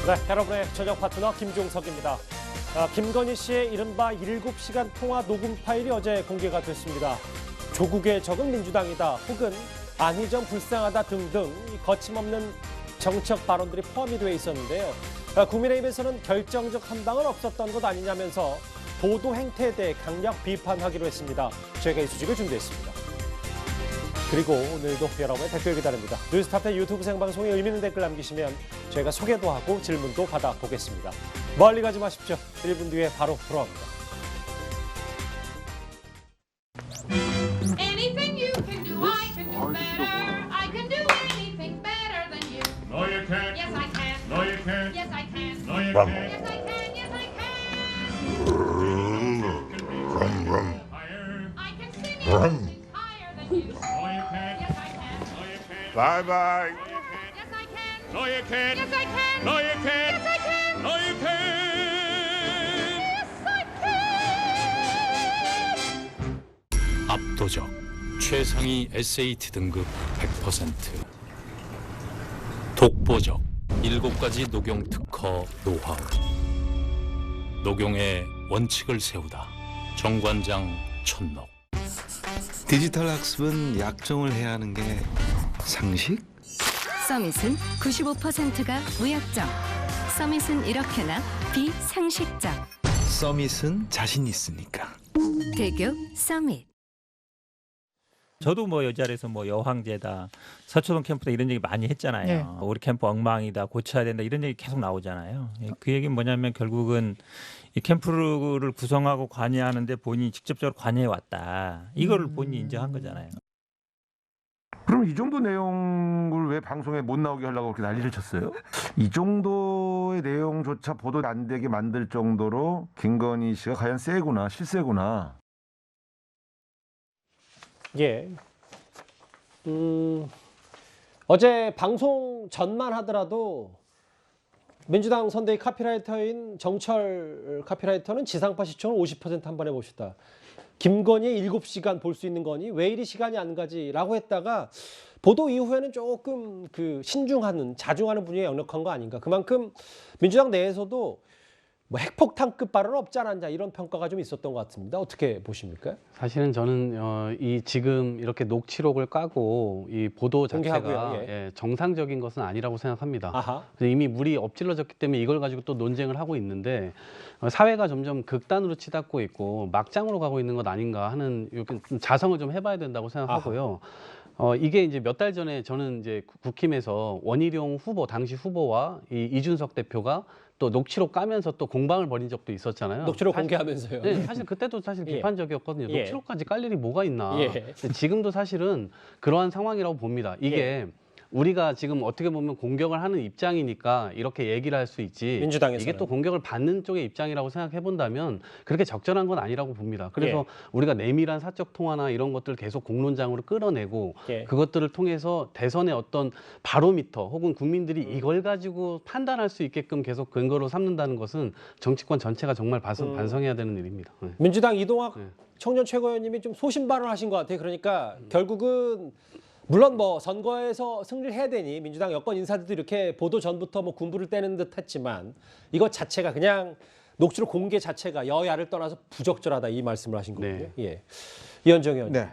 네, 여러분의 저녁 파트너 김종석입니다. 김건희 씨의 이른바 7시간 통화 녹음 파일이 어제 공개가 됐습니다. 조국의 적은 민주당이다 혹은 안희정 불쌍하다 등등 거침없는 정책 발언들이 포함이 되어 있었는데요. 국민의힘에서는 결정적 한방은 없었던 것 아니냐면서 보도 행태에 대해 강력 비판하기로 했습니다. 저희가 이 수직을 준비했습니다. 그리고 오늘도 여러분의 댓글 기다립니다. 뉴스타파 유튜브 생방송에 의미 있는 댓글 남기시면 저희가 소개도 하고 질문도 받아보겠습니다. 멀리 가지 마십시오. 1분 뒤에 바로 돌아옵니다. Anything you can do, I can do better. I can do anything better than you. No, you can't. Yes, I can. No, you can't. Yes, I can. No, you Yes, can't. I can. Yes, I can. I can sing anything higher than you. No, you can't. Yes, I can. No, you can't. Bye bye. Yes, I can. No, you can't. Yes, I can. No, you can't. Yes, I can. No, you can't. Yes, I can. 압도적 최상위 SAT 등급 100%, 독보적 7가지 녹용 특허 노하우, 녹용의 원칙을 세우다 정관장 천록. 디지털 학습은 약정을 해야 하는 게 상식? 서밋은 95%가 무약정. 서밋은 이렇게나 비상식적. 서밋은 자신 있으니까. 대교 서밋. 저도 뭐 여자에서 뭐 여황제다, 서초동 캠프다 이런 얘기 많이 했잖아요. 네. 우리 캠프 엉망이다, 고쳐야 된다 이런 얘기 계속 나오잖아요. 그 얘기는 뭐냐면 결국은 이 캠프를 구성하고 관여하는데 본인이 직접적으로 관여해 왔다. 이거를 본인이 인정한 거잖아요. 그럼 이 정도 내용을 왜 방송에 못 나오게 하려고 그렇게 난리를 쳤어요? 이 정도의 내용조차 보도 안 되게 만들 정도로 김건희 씨가 과연 세구나, 실세구나. 예. 어제 방송 전만 하더라도 민주당 선대위 카피라이터인 정철 카피라이터는 지상파 시청을 50% 한 번에 봅시다. 김건희의 7시간 볼 수 있는 거니 왜 이리 시간이 안 가지라고 했다가 보도 이후에는 조금 신중하는, 자중하는 분위기가 역력한 거 아닌가. 그만큼 민주당 내에서도 뭐 핵폭탄급 발언은 없지 않았냐 이런 평가가 좀 있었던 것 같습니다. 어떻게 보십니까? 사실은 저는 이 지금 이렇게 녹취록을 까고 이 보도 자체가 공개하고요, 예, 정상적인 것은 아니라고 생각합니다. 아하. 그래서 이미 물이 엎질러졌기 때문에 이걸 가지고 또 논쟁을 하고 있는데 사회가 점점 극단으로 치닫고 있고 막장으로 가고 있는 것 아닌가 하는 좀 자성을 좀 해봐야 된다고 생각하고요. 이게 이제 몇 달 전에 저는 이제 국힘에서 원희룡 후보, 당시 후보와 이준석 대표가 또 녹취록 까면서 또 공방을 벌인 적도 있었잖아요. 녹취록 공개하면서요. 네, 사실 그때도 사실 예. 비판적이었거든요. 예. 녹취록까지 깔 일이 뭐가 있나. 예. 근데 지금도 사실은 그러한 상황이라고 봅니다. 이게 우리가 지금 어떻게 보면 공격을 하는 입장이니까 이렇게 얘기를 할 수 있지. 민주당에서는. 이게 또 공격을 받는 쪽의 입장이라고 생각해 본다면 그렇게 적절한 건 아니라고 봅니다. 그래서 우리가 내밀한 사적 통화나 이런 것들을 계속 공론장으로 끌어내고 그것들을 통해서 대선의 어떤 바로미터 혹은 국민들이 이걸 가지고 판단할 수 있게끔 계속 근거로 삼는다는 것은 정치권 전체가 정말 반성해야 되는 일입니다. 네. 민주당 이동학 네. 청년 최고위원님이 좀 소신발언을 하신 것 같아요. 그러니까 결국은 물론 뭐 선거에서 승리를 해야 되니 민주당 여권 인사들도 이렇게 보도 전부터 뭐 군부를 떼는 듯 했지만 이것 자체가 그냥 녹취록 공개 자체가 여야를 떠나서 부적절하다 이 말씀을 하신 거군요. 네. 예. 이현정 의원님. 네.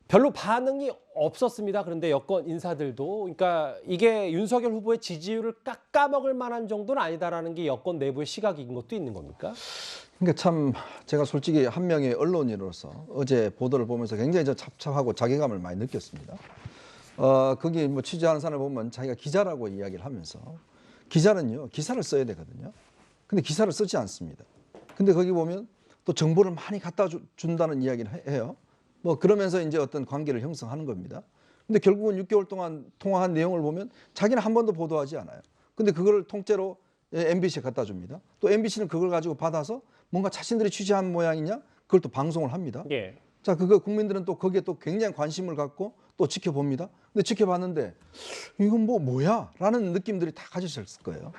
별로 반응이 없었습니다. 그런데 여권 인사들도 그러니까 이게 윤석열 후보의 지지율을 깎아먹을 만한 정도는 아니다라는 게 여권 내부의 시각인 것도 있는 겁니까? 그러니까 참 제가 솔직히 한 명의 언론인으로서 어제 보도를 보면서 굉장히 찹찹하고 자괴감을 많이 느꼈습니다. 거기 뭐 취재하는 사람을 보면 자기가 기자라고 이야기를 하면서 기자는요 기사를 써야 되거든요. 근데 기사를 쓰지 않습니다. 근데 거기 보면 또 정보를 많이 갖다 준다는 이야기를 해요. 뭐 그러면서 이제 어떤 관계를 형성하는 겁니다. 근데 결국은 6개월 동안 통화한 내용을 보면 자기는 한 번도 보도하지 않아요. 근데 그걸 통째로 MBC에 갖다 줍니다. 또 MBC는 그걸 가지고 받아서 뭔가 자신들이 취재한 모양이냐 그걸 또 방송을 합니다. 예. 자, 그거 국민들은 또 거기에 또 굉장히 관심을 갖고 또 지켜봅니다. 근데 지켜봤는데 이건 뭐야? 라는 느낌들이 다 가지셨을 거예요.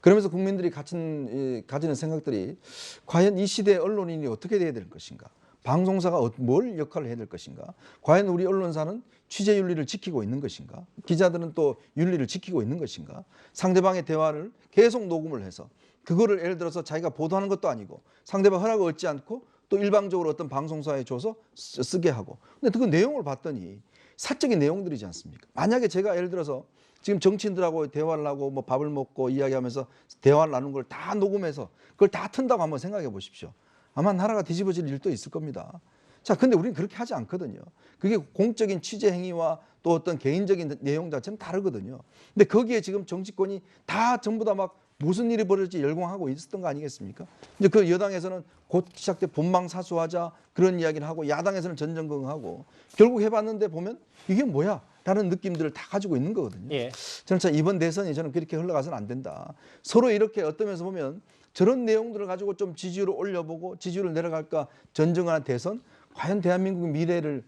그러면서 국민들이 가지는 생각들이 과연 이 시대의 언론인이 어떻게 돼야 될 것인가? 방송사가 뭘 역할을 해야 될 것인가? 과연 우리 언론사는 취재 윤리를 지키고 있는 것인가? 기자들은 또 윤리를 지키고 있는 것인가? 상대방의 대화를 계속 녹음을 해서 그거를 예를 들어서 자기가 보도하는 것도 아니고 상대방 허락을 얻지 않고 또 일방적으로 어떤 방송사에 줘서 쓰게 하고. 근데 그 내용을 봤더니 사적인 내용들이지 않습니까? 만약에 제가 예를 들어서 지금 정치인들하고 대화를 하고 뭐 밥을 먹고 이야기하면서 대화를 나눈 걸 다 녹음해서 그걸 다 튼다고 한번 생각해 보십시오. 아마 나라가 뒤집어질 일도 있을 겁니다. 자, 근데 우리는 그렇게 하지 않거든요. 그게 공적인 취재 행위와 또 어떤 개인적인 내용 자체는 다르거든요. 근데 거기에 지금 정치권이 다 전부 다 막 무슨 일이 벌어질지 열광하고 있었던 거 아니겠습니까? 이제 그 여당에서는 곧 시작돼 본방사수하자 그런 이야기를 하고 야당에서는 전전긍긍하고 결국 해봤는데 보면 이게 뭐야? 라는 느낌들을 다 가지고 있는 거거든요. 예. 저는 참 이번 대선이 저는 그렇게 흘러가서는 안 된다. 서로 이렇게 어떤 면에서 보면 저런 내용들을 가지고 좀 지지율을 올려보고 지지율을 내려갈까 전쟁하는 대선, 과연 대한민국의 미래를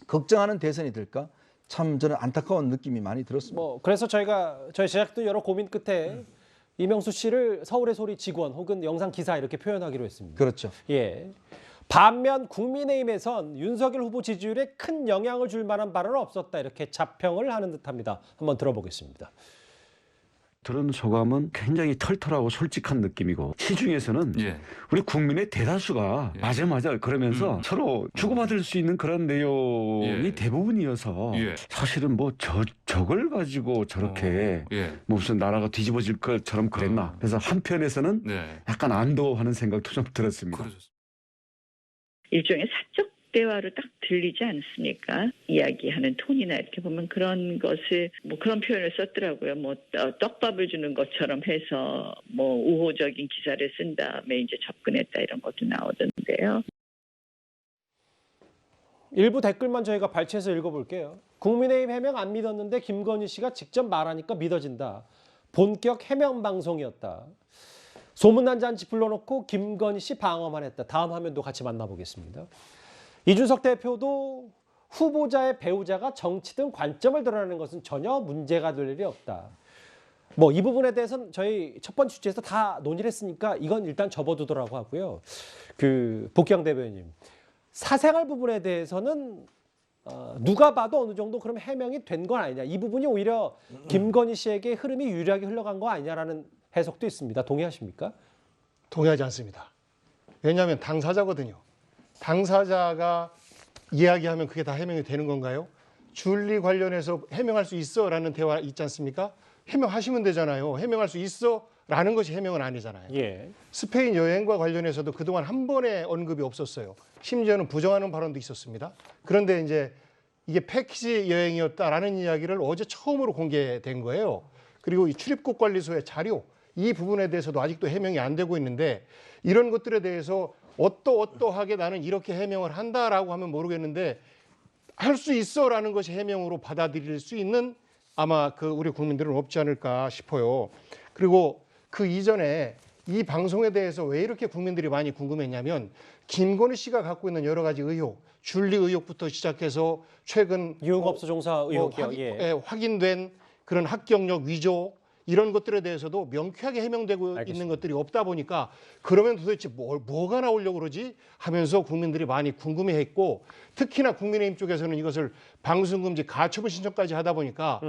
걱정하는 대선이 될까? 참 저는 안타까운 느낌이 많이 들었습니다. 그래서 저희 제작도 여러 고민 끝에 이명수 씨를 서울의 소리 직원 혹은 영상 기사 이렇게 표현하기로 했습니다. 그렇죠. 예. 반면 국민의힘에선 윤석열 후보 지지율에 큰 영향을 줄 만한 발언은 없었다 이렇게 자평을 하는 듯합니다. 한번 들어보겠습니다. 들은 소감은 굉장히 털털하고 솔직한 느낌이고 시중에서는 우리 국민의 대다수가 맞아 그러면서 서로 주고받을 수 있는 그런 내용이 대부분이어서 사실은 뭐 저걸 가지고 저렇게 뭐 무슨 나라가 뒤집어질 것처럼 그랬나. 그래서 한편에서는 약간 안도하는 생각도 좀 들었습니다. 일종의 사적 대화로 딱 들리지 않습니까? 이야기하는 톤이나 이렇게 보면 그런 것을 뭐 그런 표현을 썼더라고요. 뭐 떡밥을 주는 것처럼 해서 뭐 우호적인 기사를 쓴 다음에 이제 접근했다 이런 것도 나오던데요. 일부 댓글만 저희가 발췌해서 읽어볼게요. 국민의힘 해명 안 믿었는데 김건희 씨가 직접 말하니까 믿어진다. 본격 해명 방송이었다. 소문난 잔치 불러놓고 김건희 씨 방어만 했다. 다음 화면도 같이 만나보겠습니다. 이준석 대표도 후보자의 배우자가 정치 등 관점을 드러내는 것은 전혀 문제가 될 일이 없다. 이 부분에 대해서는 저희 첫 번째 주제에서 다 논의를 했으니까 이건 일단 접어두더라고 하고요. 복경 대변인, 사생활 부분에 대해서는 누가 봐도 어느 정도 그럼 해명이 된 건 아니냐. 이 부분이 오히려 김건희 씨에게 흐름이 유리하게 흘러간 거 아니냐라는 해석도 있습니다. 동의하십니까? 동의하지 않습니다. 왜냐하면 당사자거든요. 당사자가 이야기하면 그게 다 해명이 되는 건가요? 줄리 관련해서 해명할 수 있어라는 대화 있지 않습니까? 해명하시면 되잖아요. 해명할 수 있어라는 것이 해명은 아니잖아요. 예. 스페인 여행과 관련해서도 그동안 한 번의 언급이 없었어요. 심지어는 부정하는 발언도 있었습니다. 그런데 이제 이게 패키지 여행이었다라는 이야기를 어제 처음으로 공개된 거예요. 그리고 이 출입국 관리소의 자료, 이 부분에 대해서도 아직도 해명이 안 되고 있는데 이런 것들에 대해서 어떠하게 나는 이렇게 해명을 한다라고 하면 모르겠는데 할 수 있어라는 것이 해명으로 받아들일 수 있는 아마 우리 국민들은 없지 않을까 싶어요. 그리고 그 이전에 이 방송에 대해서 왜 이렇게 국민들이 많이 궁금했냐면 김건희 씨가 갖고 있는 여러 가지 의혹, 줄리 의혹부터 시작해서 최근 유흥업소 종사 의혹이요. 확인된 그런 합격력 위조 이런 것들에 대해서도 명쾌하게 해명되고 알겠습니다. 있는 것들이 없다 보니까 그러면 도대체 뭐가 나오려고 그러지 하면서 국민들이 많이 궁금해했고 특히나 국민의힘 쪽에서는 이것을 방송금지 가처분 신청까지 하다 보니까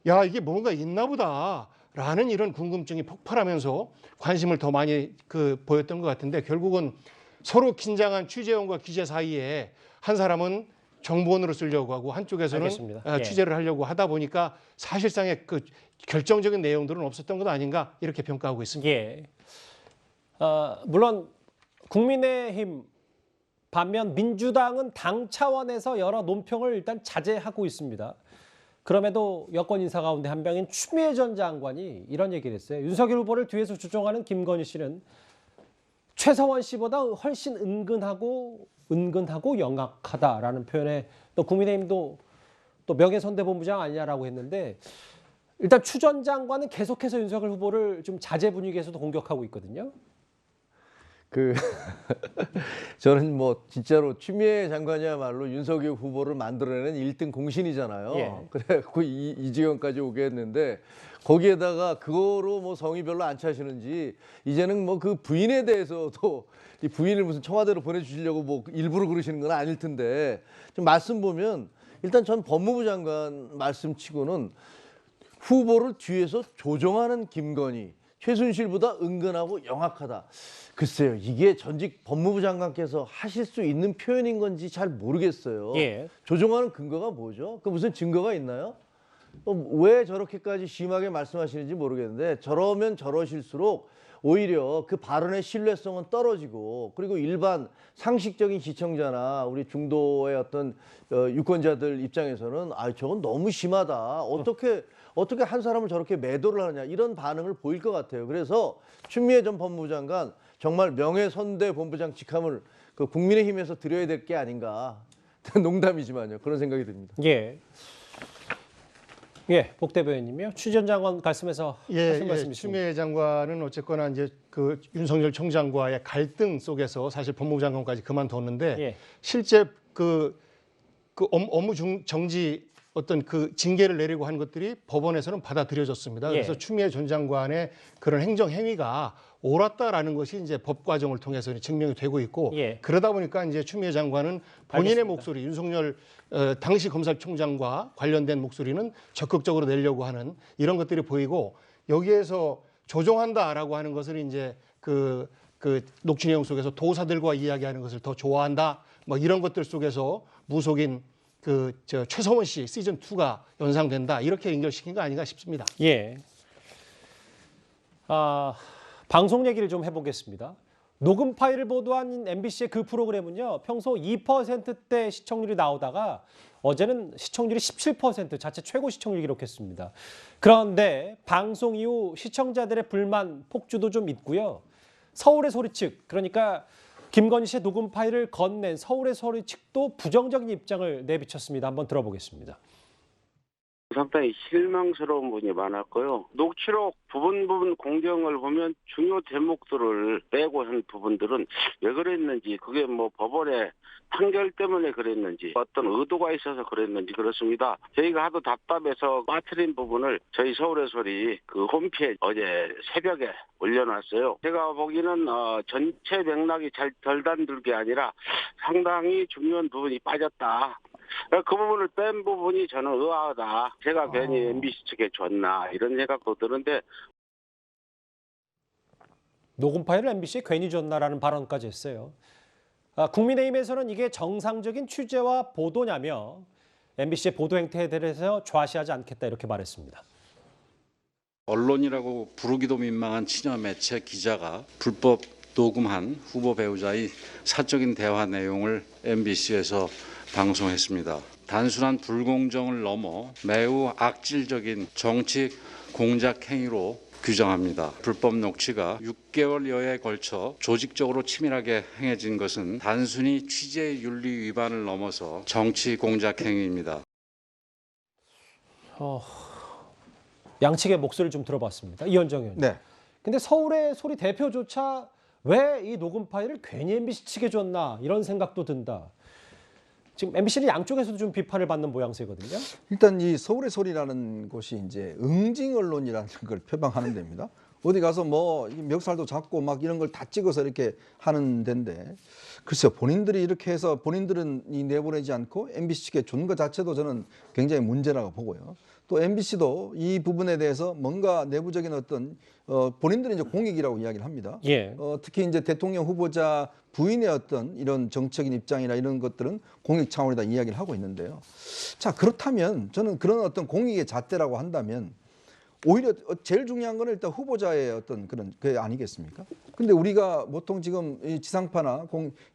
야 이게 뭔가 있나 보다라는 이런 궁금증이 폭발하면서 관심을 더 많이 보였던 것 같은데 결국은 서로 긴장한 취재원과 기자 사이에 한 사람은 정보원으로 쓰려고 하고 한쪽에서는 취재를 하려고 하다 보니까 사실상의 결정적인 내용들은 없었던 것 아닌가 이렇게 평가하고 있습니다. 예. 물론 국민의힘 반면 민주당은 당 차원에서 여러 논평을 일단 자제하고 있습니다. 그럼에도 여권 인사 가운데 한 명인 추미애 전 장관이 이런 얘기를 했어요. 윤석열 후보를 뒤에서 주종하는 김건희 씨는 최서원 씨보다 훨씬 은근하고 영악하다라는 표현에 또 국민의힘도 또 명예선대본부장 아니냐라고 했는데 일단 추 전 장관은 계속해서 윤석열 후보를 좀 자제 분위기에서도 공격하고 있거든요. 저는 뭐 진짜로 추미애 장관이야말로 윤석열 후보를 만들어내는 1등 공신이잖아요. 예. 그래갖고 이 지경까지 오게 했는데 거기에다가 그거로 뭐 성의 별로 안 차시는지 이제는 뭐 그 부인에 대해서도 이 부인을 무슨 청와대로 보내주시려고 뭐 일부러 그러시는 건 아닐 텐데 좀 말씀 보면 일단 전 법무부 장관 말씀치고는 후보를 뒤에서 조종하는 김건희, 최순실보다 은근하고 영악하다. 글쎄요, 이게 전직 법무부 장관께서 하실 수 있는 표현인 건지 잘 모르겠어요. 예. 조종하는 근거가 뭐죠? 그 무슨 증거가 있나요? 왜 저렇게까지 심하게 말씀하시는지 모르겠는데 저러면 저러실수록 오히려 그 발언의 신뢰성은 떨어지고 그리고 일반 상식적인 시청자나 우리 중도의 어떤 유권자들 입장에서는 아 저건 너무 심하다. 어떻게 한 사람을 저렇게 매도를 하느냐 이런 반응을 보일 것 같아요. 그래서 추미애 전 법무부 장관 정말 명예선대 본부장 직함을 그 국민의힘에서 드려야 될 게 아닌가. 농담이지만요. 그런 생각이 듭니다. 예. 예, 복 대변인님이요. 추 전 장관 말씀에서 하신 말씀이 있습니다. 추미애 장관은 어쨌거나 이제 그 윤석열 총장과의 갈등 속에서 사실 법무부 장관까지 그만뒀는데 예. 실제 그 업무 정지 어떤 그 징계를 내리고 한 것들이 법원에서는 받아들여졌습니다. 그래서 예. 추미애 전 장관의 그런 행정 행위가 옳았다라는 것이 이제 법 과정을 통해서 증명이 되고 있고 예. 그러다 보니까 이제 추미애 장관은 본인의 알겠습니다. 목소리, 윤석열 당시 검찰총장과 관련된 목소리는 적극적으로 내려고 하는 이런 것들이 보이고 여기에서 조종한다라고 하는 것을 이제 그 녹취 내용 속에서 도사들과 이야기하는 것을 더 좋아한다, 뭐 이런 것들 속에서 무속인 최서원 씨 시즌 2가 연상된다 이렇게 연결시킨 거 아닌가 싶습니다. 예. 방송 얘기를 좀 해보겠습니다. 녹음 파일을 보도한 MBC의 그 프로그램은요. 평소 2%대 시청률이 나오다가 어제는 시청률이 17% 자체 최고 시청률 기록했습니다. 그런데 방송 이후 시청자들의 불만 폭주도 좀 있고요. 서울의 소리 측, 그러니까 김건희 씨의 녹음 파일을 건넨 서울의 소리 측도 부정적인 입장을 내비쳤습니다. 한번 들어보겠습니다. 상당히 실망스러운 부분이 많았고요. 녹취록 부분 공정을 보면 중요 대목들을 빼고 한 부분들은 왜 그랬는지, 그게 뭐 법원의 판결 때문에 그랬는지, 어떤 의도가 있어서 그랬는지 그렇습니다. 저희가 하도 답답해서 빠뜨린 부분을 저희 서울의 소리 그 홈페이지 어제 새벽에 올려놨어요. 제가 보기에는 전체 맥락이 덜 단둘 게 아니라 상당히 중요한 부분이 빠졌다. 그 부분을 뺀 부분이 저는 의아하다. 제가 괜히 MBC 측에 줬나 이런 생각도 드는데. 녹음 파일을 MBC에 괜히 줬나라는 발언까지 했어요. 국민의힘에서는 이게 정상적인 취재와 보도냐며 MBC의 보도 행태에 대해서 좌시하지 않겠다 이렇게 말했습니다. 언론이라고 부르기도 민망한 친여 매체 기자가 불법 녹음한 후보 배우자의 사적인 대화 내용을 MBC에서 방송했습니다. 단순한 불공정을 넘어 매우 악질적인 정치 공작 행위로 규정합니다. 불법 녹취가 6개월여에 걸쳐 조직적으로 치밀하게 행해진 것은 단순히 취재 윤리 위반을 넘어서 정치 공작 행위입니다. 양측의 목소리를 좀 들어봤습니다. 이현정 의원님. 네. 근데 서울의 소리 대표조차 왜 이 녹음 파일을 괜히 MBC 측에 줬나 이런 생각도 든다. 지금 MBC는 양쪽에서도 좀 비판을 받는 모양새거든요. 일단 이 서울의 소리라는 곳이 이제 응징 언론이라는 걸 표방하는 데입니다. 어디 가서 뭐 멱살도 잡고 막 이런 걸 다 찍어서 이렇게 하는 데인데 글쎄요, 본인들이 이렇게 해서 본인들은 이 내보내지 않고 MBC 측에 준 것 자체도 저는 굉장히 문제라고 보고요. 또 MBC도 이 부분에 대해서 뭔가 내부적인 어떤 본인들은 이제 공익이라고 이야기를 합니다. 예. 특히 이제 대통령 후보자 부인의 어떤 이런 정책인 입장이나 이런 것들은 공익 차원이다 이야기를 하고 있는데요. 자, 그렇다면 저는 그런 어떤 공익의 잣대라고 한다면 오히려 제일 중요한 건 일단 후보자의 어떤 그런 게 아니겠습니까? 근데 우리가 보통 지금 이 지상파나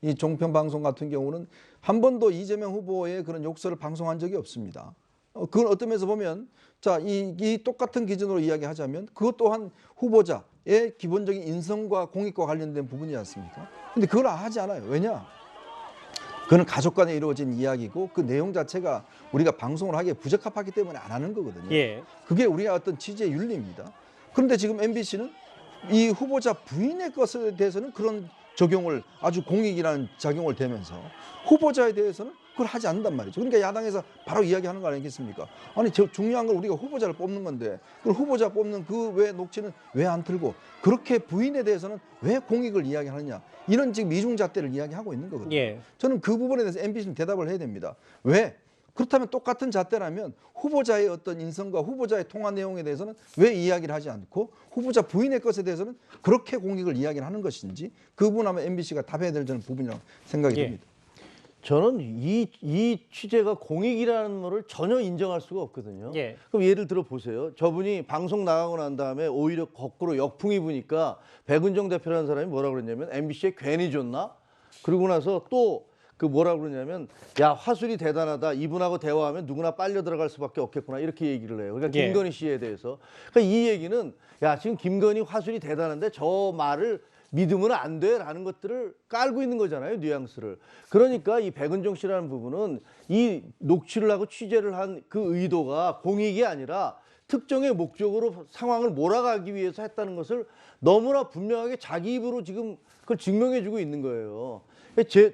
이 종편 방송 같은 경우는 한 번도 이재명 후보의 그런 욕설을 방송한 적이 없습니다. 그건 어떤 면에서 보면 자, 이 똑같은 기준으로 이야기하자면 그것 또한 후보자의 기본적인 인성과 공익과 관련된 부분이지 않습니까? 근데 그걸 하지 않아요. 왜냐? 그건 가족 간에 이루어진 이야기고 그 내용 자체가 우리가 방송을 하기에 부적합하기 때문에 안 하는 거거든요. 예. 그게 우리가 어떤 취재의 윤리입니다. 그런데 지금 MBC는 이 후보자 부인의 것에 대해서는 그런 적용을 아주 공익이라는 작용을 대면서 후보자에 대해서는 그걸 하지 않는단 말이죠. 그러니까 야당에서 바로 이야기하는 거 아니겠습니까? 아니 저 중요한 걸 우리가 후보자를 뽑는 건데 그 후보자 뽑는 그 외 녹취는 왜 안 틀고 그렇게 부인에 대해서는 왜 공익을 이야기하느냐 이런 지금 이중잣대를 이야기하고 있는 거거든요. 예. 저는 그 부분에 대해서 MBC는 대답을 해야 됩니다. 왜? 그렇다면 똑같은 잣대라면 후보자의 어떤 인성과 후보자의 통화 내용에 대해서는 왜 이야기를 하지 않고 후보자 부인의 것에 대해서는 그렇게 공익을 이야기를 하는 것인지 그 부분 아마 MBC가 답해야 될 저는 부분이라고 생각이 됩니다. 저는 이 취재가 공익이라는 거를 전혀 인정할 수가 없거든요. 예. 그럼 예를 들어 보세요. 저분이 방송 나가고 난 다음에 오히려 거꾸로 역풍이 부니까 백은정 대표라는 사람이 뭐라 그랬냐면 MBC에 괜히 줬나? 그러고 나서 또 그 뭐라 그러냐면 야 화술이 대단하다. 이분하고 대화하면 누구나 빨려 들어갈 수밖에 없겠구나. 이렇게 얘기를 해요. 그러니까 예. 김건희 씨에 대해서. 그러니까 이 얘기는 야 지금 김건희 화술이 대단한데 저 말을 믿으면 안 돼라는 것들을 깔고 있는 거잖아요. 뉘앙스를. 그러니까 이 백은정 씨라는 부분은 이 녹취를 하고 취재를 한 그 의도가 공익이 아니라 특정의 목적으로 상황을 몰아가기 위해서 했다는 것을 너무나 분명하게 자기 입으로 지금 그걸 증명해주고 있는 거예요.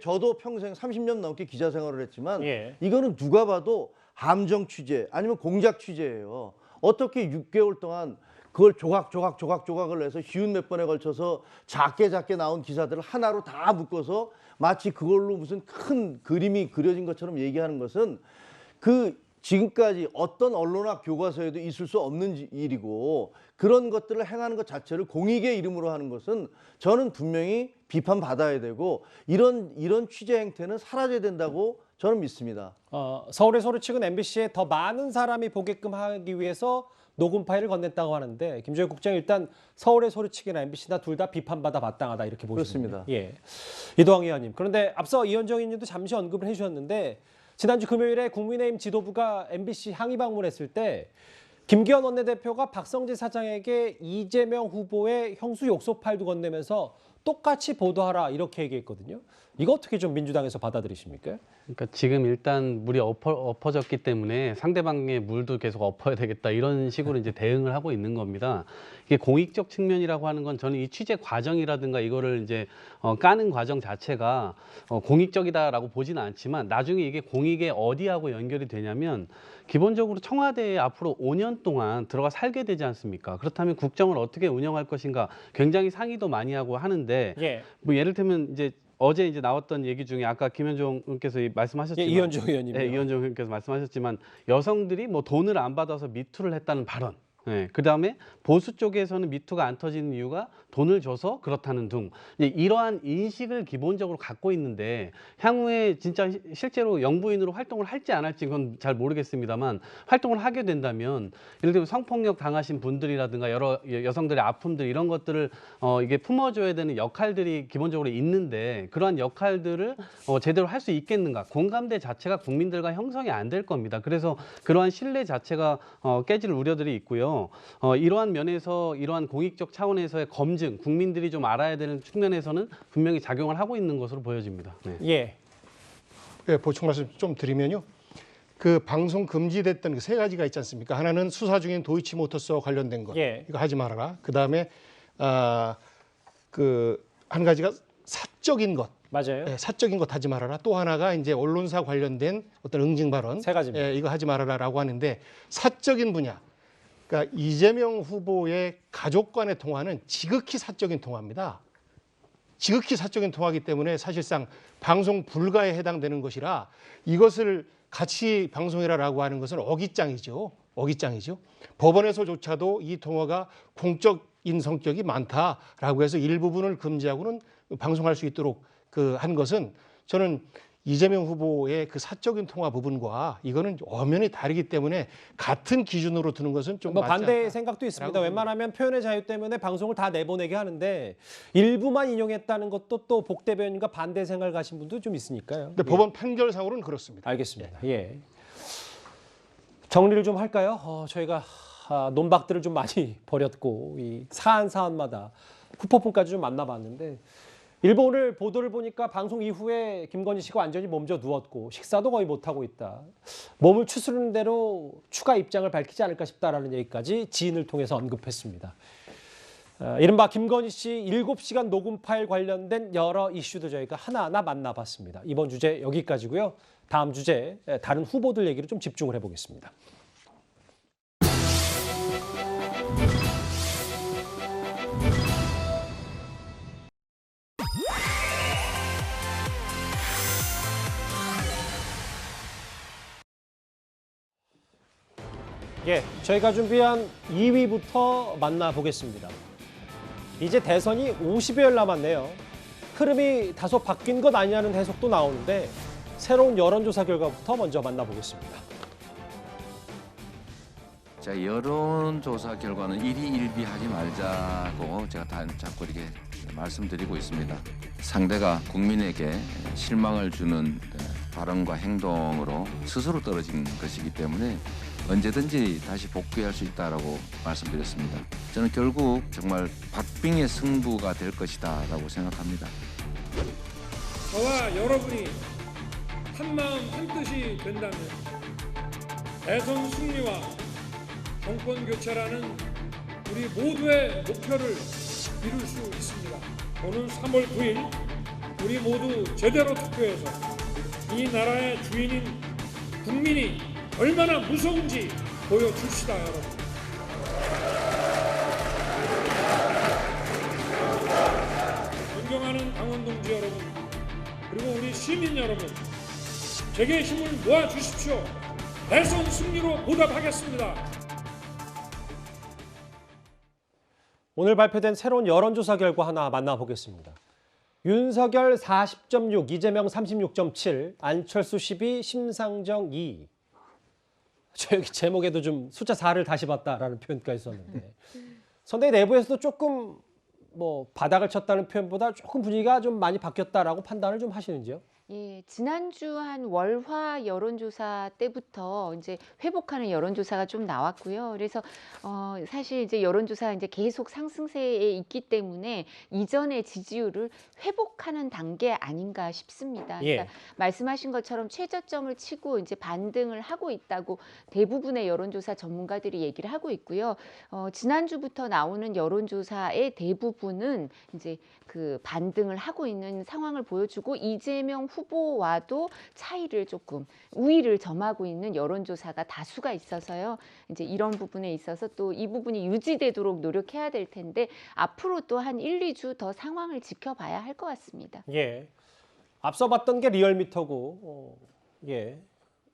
저도 평생 30년 넘게 기자 생활을 했지만 예. 이거는 누가 봐도 함정 취재 아니면 공작 취재예요. 어떻게 6개월 동안 그걸 조각을 해서 쉬운 몇 번에 걸쳐서 작게 나온 기사들을 하나로 다 묶어서 마치 그걸로 무슨 큰 그림이 그려진 것처럼 얘기하는 것은 그 지금까지 어떤 언론학 교과서에도 있을 수 없는 일이고 그런 것들을 행하는 것 자체를 공익의 이름으로 하는 것은 저는 분명히 비판받아야 되고 이런 취재 행태는 사라져야 된다고 저는 믿습니다. 서울의 소리 측은 MBC에 더 많은 사람이 보게끔 하기 위해서 녹음 파일을 건넸다고 하는데 김종혁 국장이 일단 서울의 소리 측이나 MBC나 둘 다 비판받아 마땅하다 이렇게 보시는군요. 그렇습니다. 예. 이도항 의원님. 그런데 앞서 이현정 의원님도 잠시 언급을 해주셨는데 지난주 금요일에 국민의힘 지도부가 MBC 항의 방문했을 때 김기현 원내대표가 박성재 사장에게 이재명 후보의 형수 욕설 파일도 건네면서 똑같이 보도하라 이렇게 얘기했거든요. 이거 어떻게 좀 민주당에서 받아들이십니까? 그러니까 지금 일단 물이 엎어졌기 때문에 상대방의 물도 계속 엎어야 되겠다 이런 식으로 이제 대응을 하고 있는 겁니다. 이게 공익적 측면이라고 하는 건 저는 이 취재 과정이라든가 이거를 이제 까는 과정 자체가 공익적이다라고 보지는 않지만 나중에 이게 공익의 어디하고 연결이 되냐면 기본적으로 청와대에 앞으로 5년 동안 들어가 살게 되지 않습니까? 그렇다면 국정을 어떻게 운영할 것인가 굉장히 상의도 많이 하고 하는데 예. 뭐 예를 들면 이제 어제 이제 나왔던 얘기 중에 아까 김현종 의원께서 말씀하셨지만 이현종 의원님. 이현종 의원께서 말씀하셨지만 여성들이 뭐 돈을 안 받아서 미투를 했다는 발언. 그다음에 보수 쪽에서는 미투가 안 터지는 이유가 돈을 줘서 그렇다는 등 이러한 인식을 기본적으로 갖고 있는데 향후에 진짜 실제로 영부인으로 활동을 할지 안 할지 그건 잘 모르겠습니다만 활동을 하게 된다면 예를 들면 성폭력 당하신 분들이라든가 여러 여성들의 아픔들 이런 것들을 이게 품어줘야 되는 역할들이 기본적으로 있는데 그러한 역할들을 제대로 할 수 있겠는가 공감대 자체가 국민들과 형성이 안 될 겁니다. 그래서 그러한 신뢰 자체가 깨질 우려들이 있고요. 이러한 면에서 이러한 공익적 차원에서의 검증 국민들이 좀 알아야 되는 측면에서는 분명히 작용을 하고 있는 것으로 보여집니다. 네. 예. 네, 보충 말씀 좀 드리면요. 그 방송 금지됐던 그 세 가지가 있지 않습니까? 하나는 수사 중인 도이치모터스와 관련된 것. 예. 이거 하지 말아라. 그다음에 그 한 가지가 사적인 것. 맞아요. 예, 사적인 것 하지 말아라. 또 하나가 이제 언론사 관련된 어떤 응징 발언. 세 가지입니다. 예, 이거 하지 말아라라고 하는데 사적인 분야. 그러니까 이재명 후보의 가족 간의 통화는 지극히 사적인 통화입니다. 지극히 사적인 통화이기 때문에 사실상 방송 불가에 해당되는 것이라 이것을 같이 방송해라라고 하는 것은 어깃장이죠. 어깃장이죠. 법원에서조차도 이 통화가 공적인 성격이 많다라고 해서 일부분을 금지하고는 방송할 수 있도록 한 것은 저는 이재명 후보의 그 사적인 통화 부분과 이거는 엄연히 다르기 때문에 같은 기준으로 두는 것은 좀 뭐 맞지 반대 않다. 생각도 있습니다. 웬만하면 표현의 자유 때문에 방송을 다 내보내게 하는데 일부만 인용했다는 것도 또 복 대변인과 반대 생각을 가신 분도 좀 있으니까요. 근데 법원 판결상으로는 그렇습니다. 알겠습니다. 예. 정리를 좀 할까요? 저희가 논박들을 좀 많이 벌였고 이 사안마다 후폭풍까지 좀 만나봤는데 일본 오늘 보도를 보니까 방송 이후에 김건희 씨가 완전히 몸져 누웠고 식사도 거의 못하고 있다. 몸을 추스르는 대로 추가 입장을 밝히지 않을까 싶다라는 얘기까지 지인을 통해서 언급했습니다. 이른바 김건희 씨 7시간 녹음 파일 관련된 여러 이슈도 저희가 하나하나 만나봤습니다. 이번 주제 여기까지고요. 다음 주제 다른 후보들 얘기를 좀 집중을 해보겠습니다. 저희가 준비한 2위부터 만나보겠습니다. 이제 대선이 50여일 남았네요. 흐름이 다소 바뀐 것 아니냐는 해석도 나오는데 새로운 여론조사 결과부터 먼저 만나보겠습니다. 자, 여론조사 결과는 일희일비하지 말자고 제가 다 자꾸 이렇게 말씀드리고 있습니다. 상대가 국민에게 실망을 주는 발언과 행동으로 스스로 떨어진 것이기 때문에 언제든지 다시 복귀할 수 있다라고 말씀드렸습니다. 저는 결국 정말 박빙의 승부가 될 것이다라고 생각합니다. 저와 여러분이 한마음 한뜻이 된다면 대선 승리와 정권 교체라는 우리 모두의 목표를 이룰 수 있습니다. 오는 3월 9일 우리 모두 제대로 투표해서 이 나라의 주인인 국민이 얼마나 무서운지 보여줍시다, 여러분. 존경하는 당원 동지 여러분, 그리고 우리 시민 여러분, 제게 힘을 모아주십시오. 대선 승리로 보답하겠습니다. 오늘 발표된 새로운 여론조사 결과 하나 만나보겠습니다. 윤석열 40.6, 이재명 36.7, 안철수 12, 심상정 2. 저 여기 제목에도 좀 숫자 4를 다시 봤다라는 표현까지 썼는데 선대위 내부에서도 조금 뭐 바닥을 쳤다는 표현보다 조금 분위기가 좀 많이 바뀌었다라고 판단을 좀 하시는지요? 예, 지난주 한 월화 여론조사 때부터 이제 회복하는 여론조사가 좀 나왔고요. 그래서 사실 이제 여론조사가 이제 계속 상승세에 있기 때문에 이전의 지지율을 회복하는 단계 아닌가 싶습니다. 그러니까 말씀하신 것처럼 최저점을 치고 이제 반등을 하고 있다고 대부분의 여론조사 전문가들이 얘기를 하고 있고요. 지난주부터 나오는 여론조사의 대부분은 이제 그 반등을 하고 있는 상황을 보여주고 이재명 후보와도 차이를 조금 우위를 점하고 있는 여론조사가 다수가 있어서요. 이제 이런 부분에 있어서 또 이 부분이 유지되도록 노력해야 될 텐데 앞으로 또 한 1, 2주 더 상황을 지켜봐야 할 것 같습니다. 앞서 봤던 게 리얼미터고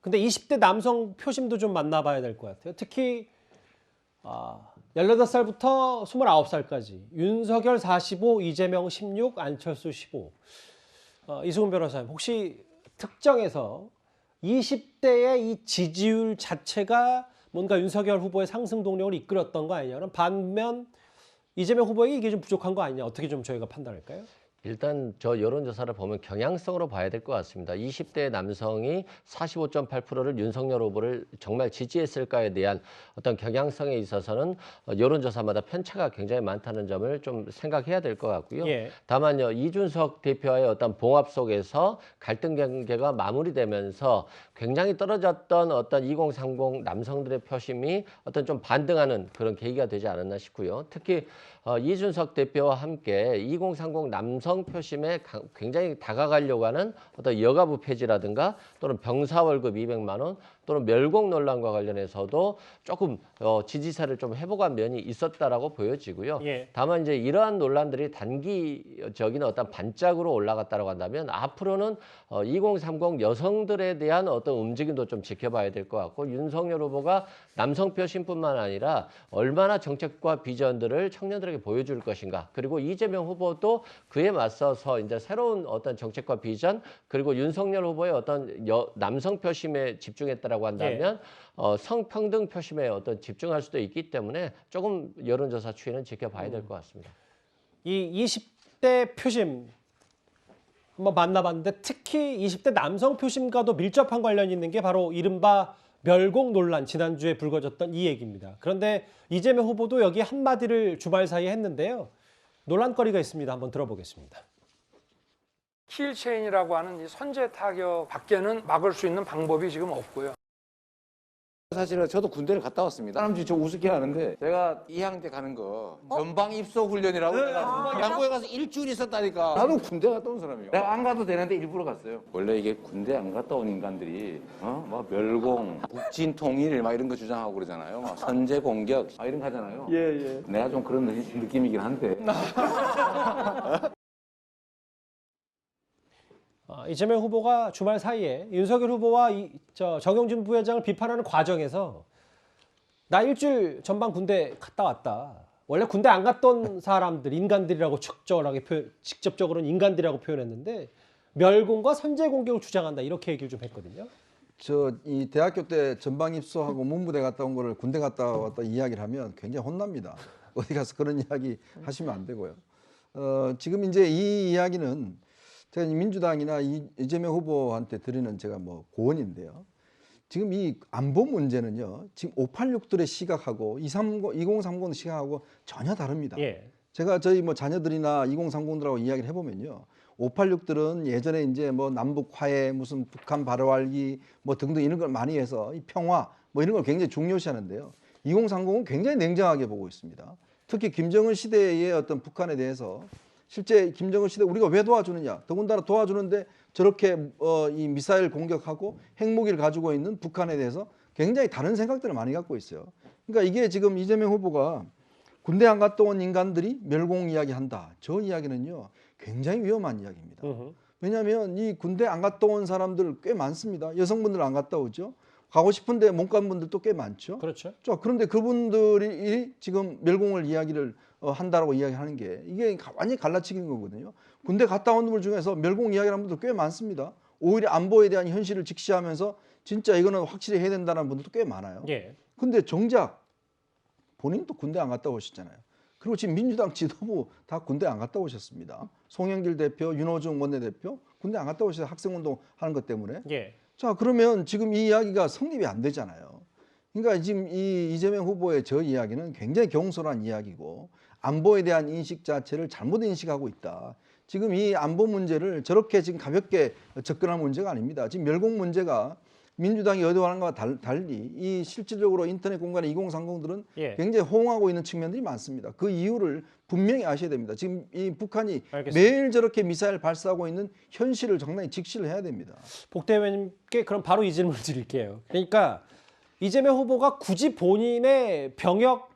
근데 20대 남성 표심도 좀 만나봐야 될 것 같아요. 특히 18살부터 29살까지 윤석열 45, 이재명 16, 안철수 15. 이수근 변호사님, 혹시 특정해서 20대의 이 지지율 자체가 뭔가 윤석열 후보의 상승 동력을 이끌었던 거 아니냐? 그럼 반면 이재명 후보에게 이게 좀 부족한 거 아니냐? 어떻게 좀 저희가 판단할까요? 일단 저 여론조사를 보면 경향성으로 봐야 될 것 같습니다. 20대 남성이 45.8%를 윤석열 후보를 정말 지지했을까에 대한 어떤 경향성에 있어서는 여론조사마다 편차가 굉장히 많다는 점을 좀 생각해야 될 것 같고요. 다만요, 이준석 대표와의 어떤 봉합 속에서 갈등 관계가 마무리되면서 굉장히 떨어졌던 어떤 2030 남성들의 표심이 어떤 좀 반등하는 그런 계기가 되지 않았나 싶고요. 특히 이준석 대표와 함께 2030 남성 표심에 굉장히 다가가려고 하는 어떤 여가부 폐지라든가 또는 병사 월급 200만 원 또는 멸공 논란과 관련해서도 조금 지지세를 좀 회복한 면이 있었다라고 보여지고요. 다만 이제 이러한 논란들이 단기적인 어떤 반짝으로 올라갔다고 한다면 앞으로는 2030 여성들에 대한 어떤 움직임도 좀 지켜봐야 될 것 같고 윤석열 후보가 남성 표심뿐만 아니라 얼마나 정책과 비전들을 청년들에게 보여줄 것인가, 그리고 이재명 후보도 그에 맞서서 이제 새로운 어떤 정책과 비전, 그리고 윤석열 후보의 어떤 남성 표심에 집중했다라고 한다면 성평등 표심에 어떤 집중할 수도 있기 때문에 조금 여론조사 추이는 지켜봐야 될 것 같습니다. 이 20대 표심 한번 만나봤는데 특히 20대 남성 표심과도 밀접한 관련이 있는 게 바로 이른바 멸공 논란, 지난주에 불거졌던 이 얘기입니다. 그런데 이재명 후보도 여기 한마디를 주말 사이에 했는데요. 논란거리가 있습니다. 한번 들어보겠습니다. 킬체인이라고 하는 이 선제 타격 밖에는 막을 수 있는 방법이 지금 없고요. 사실은 저도 군대를 갔다 왔습니다. 사람들이 저 우습게 하는데 제가 2항대 가는 거 전방 입소 훈련이라고 해가지고 양보에 가서 일주일 있었다니까. 나도 군대 갔다 온 사람이에요. 내가 안 가도 되는데 일부러 갔어요. 원래 이게 군대 안 갔다 온 인간들이 막 멸공, 북진 통일 막 이런 거 주장하고 그러잖아요. 막 선제 공격 막 이런 거 하잖아요. 예. 내가 좀 그런 느낌이긴 한데. 이재명 후보가 주말 사이에 윤석열 후보와 정영진 부회장을 비판하는 과정에서 나 일주일 전방 군대 갔다 왔다. 원래 군대 안 갔던 사람들, 인간들이라고 직접적으로는 인간들이라고 표현했는데 멸공과 선제 공격을 주장한다. 이렇게 얘기를 좀 했거든요. 이 대학교 때 전방 입소하고 문부대 갔다 온 거를 군대 갔다 왔다 이야기를 하면 굉장히 혼납니다. 어디 가서 그런 이야기 하시면 안 되고요. 지금 이제 이 이야기는 제가 민주당이나 이재명 후보한테 드리는 제가 고언인데요. 지금 이 안보 문제는요. 지금 586들의 시각하고 2030 시각하고 전혀 다릅니다. 예. 제가 저희 자녀들이나 2030들하고 이야기를 해보면요. 586들은 예전에 이제 남북 화해, 무슨 북한 바로 알기 등등 이런 걸 많이 해서 이 평화 이런 걸 굉장히 중요시하는데요. 2030은 굉장히 냉정하게 보고 있습니다. 특히 김정은 시대의 어떤 북한에 대해서 실제 김정은 시대 우리가 왜 도와주느냐? 더군다나 도와주는데 저렇게 이 미사일 공격하고 핵무기를 가지고 있는 북한에 대해서 굉장히 다른 생각들을 많이 갖고 있어요. 그러니까 이게 지금 이재명 후보가 군대 안 갔다 온 인간들이 멸공 이야기한다. 저 이야기는요. 굉장히 위험한 이야기입니다. 왜냐하면 이 군대 안 갔다 온 사람들 꽤 많습니다. 여성분들 안 갔다 오죠. 가고 싶은데 못 간 분들도 꽤 많죠. 그렇죠. 그런데 그분들이 지금 멸공을 이야기를 한다라고 이야기하는 게 이게 완전히 갈라치기인 거거든요. 군대 갔다 온 분들 중에서 멸공 이야기를 하는 분들 꽤 많습니다. 오히려 안보에 대한 현실을 직시하면서 진짜 이거는 확실히 해야 된다는 분들도 꽤 많아요. 예. 근데 정작 본인도 군대 안 갔다 오셨잖아요. 그리고 지금 민주당 지도부 다 군대 안 갔다 오셨습니다. 송영길 대표, 윤호중 원내대표 군대 안 갔다 오셔서 학생운동 하는 것 때문에. 예. 자, 그러면 지금 이 이야기가 성립이 안 되잖아요. 그러니까 지금 이 이재명 후보의 저 이야기는 굉장히 경솔한 이야기고 안보에 대한 인식 자체를 잘못 인식하고 있다. 지금 이 안보 문제를 저렇게 지금 가볍게 접근할 문제가 아닙니다. 지금 멸공 문제가 민주당이 의도하는 것과 달리 이 실질적으로 인터넷 공간의 2030들은 굉장히 호응하고 있는 측면들이 많습니다. 그 이유를 분명히 아셔야 됩니다. 지금 이 북한이 매일 저렇게 미사일 발사하고 있는 현실을 정당히 직시를 해야 됩니다. 복대위원님께 그럼 바로 이 질문을 드릴게요. 그러니까 이재명 후보가 굳이 본인의 병역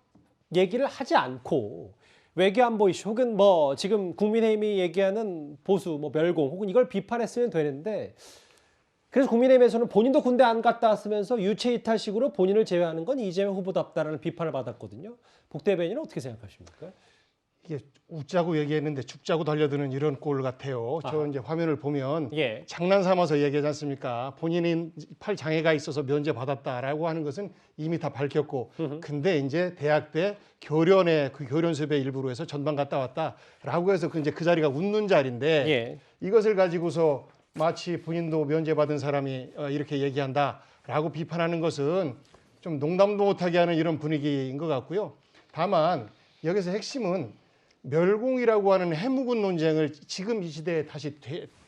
얘기를 하지 않고 외교안보 이슈 혹은 지금 국민의힘이 얘기하는 보수 멸공 혹은 이걸 비판했으면 되는데 그래서 국민의힘에서는 본인도 군대 안 갔다 왔으면서 유체이탈식으로 본인을 제외하는 건 이재명 후보답다라는 비판을 받았거든요. 복대변인은 어떻게 생각하십니까? 이게 웃자고 얘기했는데 죽자고 달려드는 이런 꼴 같아요. 저 이제 화면을 보면 장난 삼아서 얘기하지 않습니까? 본인이 팔 장애가 있어서 면제받았다라고 하는 것은 이미 다 밝혔고 근데 이제 대학 때 교련의 그 교련 수업의 일부로 해서 전방 갔다 왔다라고 해서 이제 그 자리가 웃는 자리인데 이것을 가지고서 마치 본인도 면제받은 사람이 이렇게 얘기한다라고 비판하는 것은 좀 농담도 못하게 하는 이런 분위기인 것 같고요. 다만 여기서 핵심은 멸공이라고 하는 해묵은 논쟁을 지금 이 시대에 다시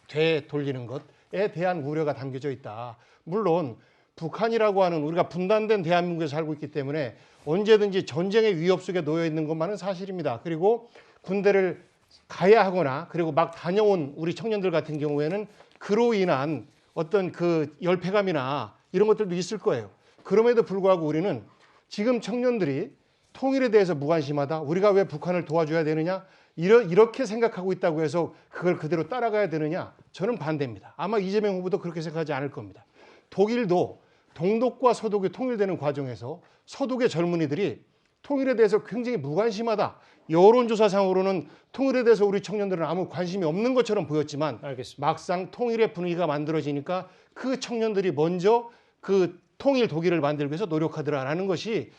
되돌리는 것에 대한 우려가 담겨져 있다. 물론 북한이라고 하는 우리가 분단된 대한민국에서 살고 있기 때문에 언제든지 전쟁의 위협 속에 놓여 있는 것만은 사실입니다. 그리고 군대를 가야 하거나 그리고 막 다녀온 우리 청년들 같은 경우에는 그로 인한 어떤 그 열패감이나 이런 것들도 있을 거예요. 그럼에도 불구하고 우리는 지금 청년들이 통일에 대해서 무관심하다. 우리가 왜 북한을 도와줘야 되느냐. 이렇게 생각하고 있다고 해서 그걸 그대로 따라가야 되느냐. 저는 반대입니다. 아마 이재명 후보도 그렇게 생각하지 않을 겁니다. 독일도 동독과 서독이 통일되는 과정에서 서독의 젊은이들이 통일에 대해서 굉장히 무관심하다. 여론조사상으로는 통일에 대해서 우리 청년들은 아무 관심이 없는 것처럼 보였지만 막상 통일의 분위기가 만들어지니까 그 청년들이 먼저 그 통일 독일을 만들기 위해서 노력하더라라는 것이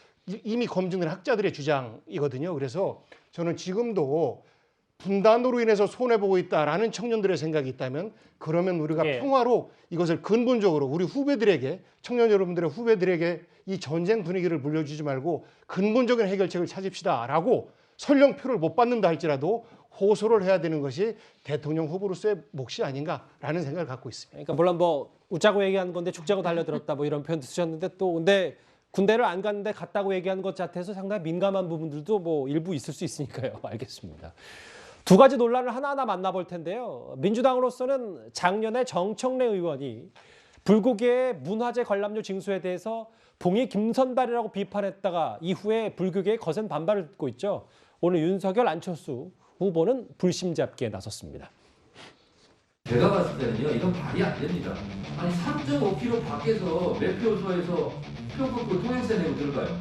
이미 검증된 학자들의 주장이거든요. 그래서 저는 지금도 분단으로 인해서 손해보고 있다라는 청년들의 생각이 있다면 그러면 우리가 평화로 이것을 근본적으로 우리 후배들에게 청년 여러분들의 후배들에게 이 전쟁 분위기를 물려주지 말고 근본적인 해결책을 찾읍시다라고 설령 표를 못 받는다 할지라도 호소를 해야 되는 것이 대통령 후보로서의 몫이 아닌가라는 생각을 갖고 있습니다. 그러니까 물론 웃자고 얘기한 건데 죽자고 달려들었다 이런 표현도 쓰셨는데 또 근데 군대를 안 갔는데 갔다고 얘기하는 것 자체에서 상당히 민감한 부분들도 뭐 일부 있을 수 있으니까요. 알겠습니다. 두 가지 논란을 하나하나 만나볼 텐데요. 민주당으로서는 작년에 정청래 의원이 불교계의 문화재 관람료 징수에 대해서 봉이 김선달이라고 비판했다가 이후에 불교계의 거센 반발을 듣고 있죠. 오늘 윤석열, 안철수 후보는 불심 잡기에 나섰습니다. 제가 봤을 때는요, 이건 말이 안 됩니다. 아니 3.5km 밖에서 매표소에서 표 끊고 통행세 내고 들어가요.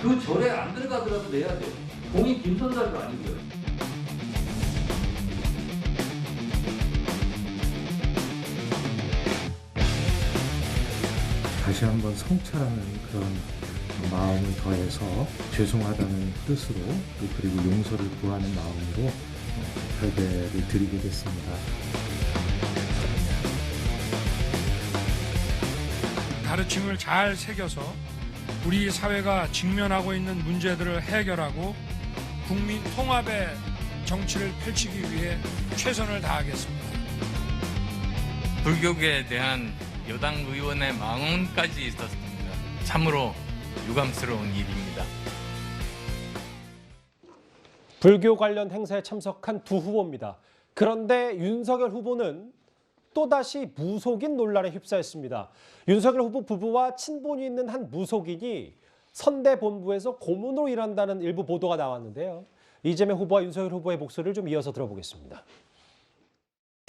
그 절에 안 들어가더라도 내야죠. 봉이 김선달도 아니고요. 다시 한번 성찰하는 그런 마음을 더해서 죄송하다는 뜻으로 그리고 용서를 구하는 마음으로 발배를 드리게 됐습니다. 가르침을 잘 새겨서 우리 사회가 직면하고 있는 문제들을 해결하고 국민 통합의 정치를 펼치기 위해 최선을 다하겠습니다. 불교계에 대한 여당 의원의 망언까지 있었습니다. 참으로 유감스러운 일입니다. 불교 관련 행사에 참석한 두 후보입니다. 그런데 윤석열 후보는 또다시 무속인 논란에 휩싸였습니다. 윤석열 후보 부부와 친분이 있는 한 무속인이 선대본부에서 고문으로 일한다는 일부 보도가 나왔는데요. 이재명 후보와 윤석열 후보의 목소리를 좀 이어서 들어보겠습니다.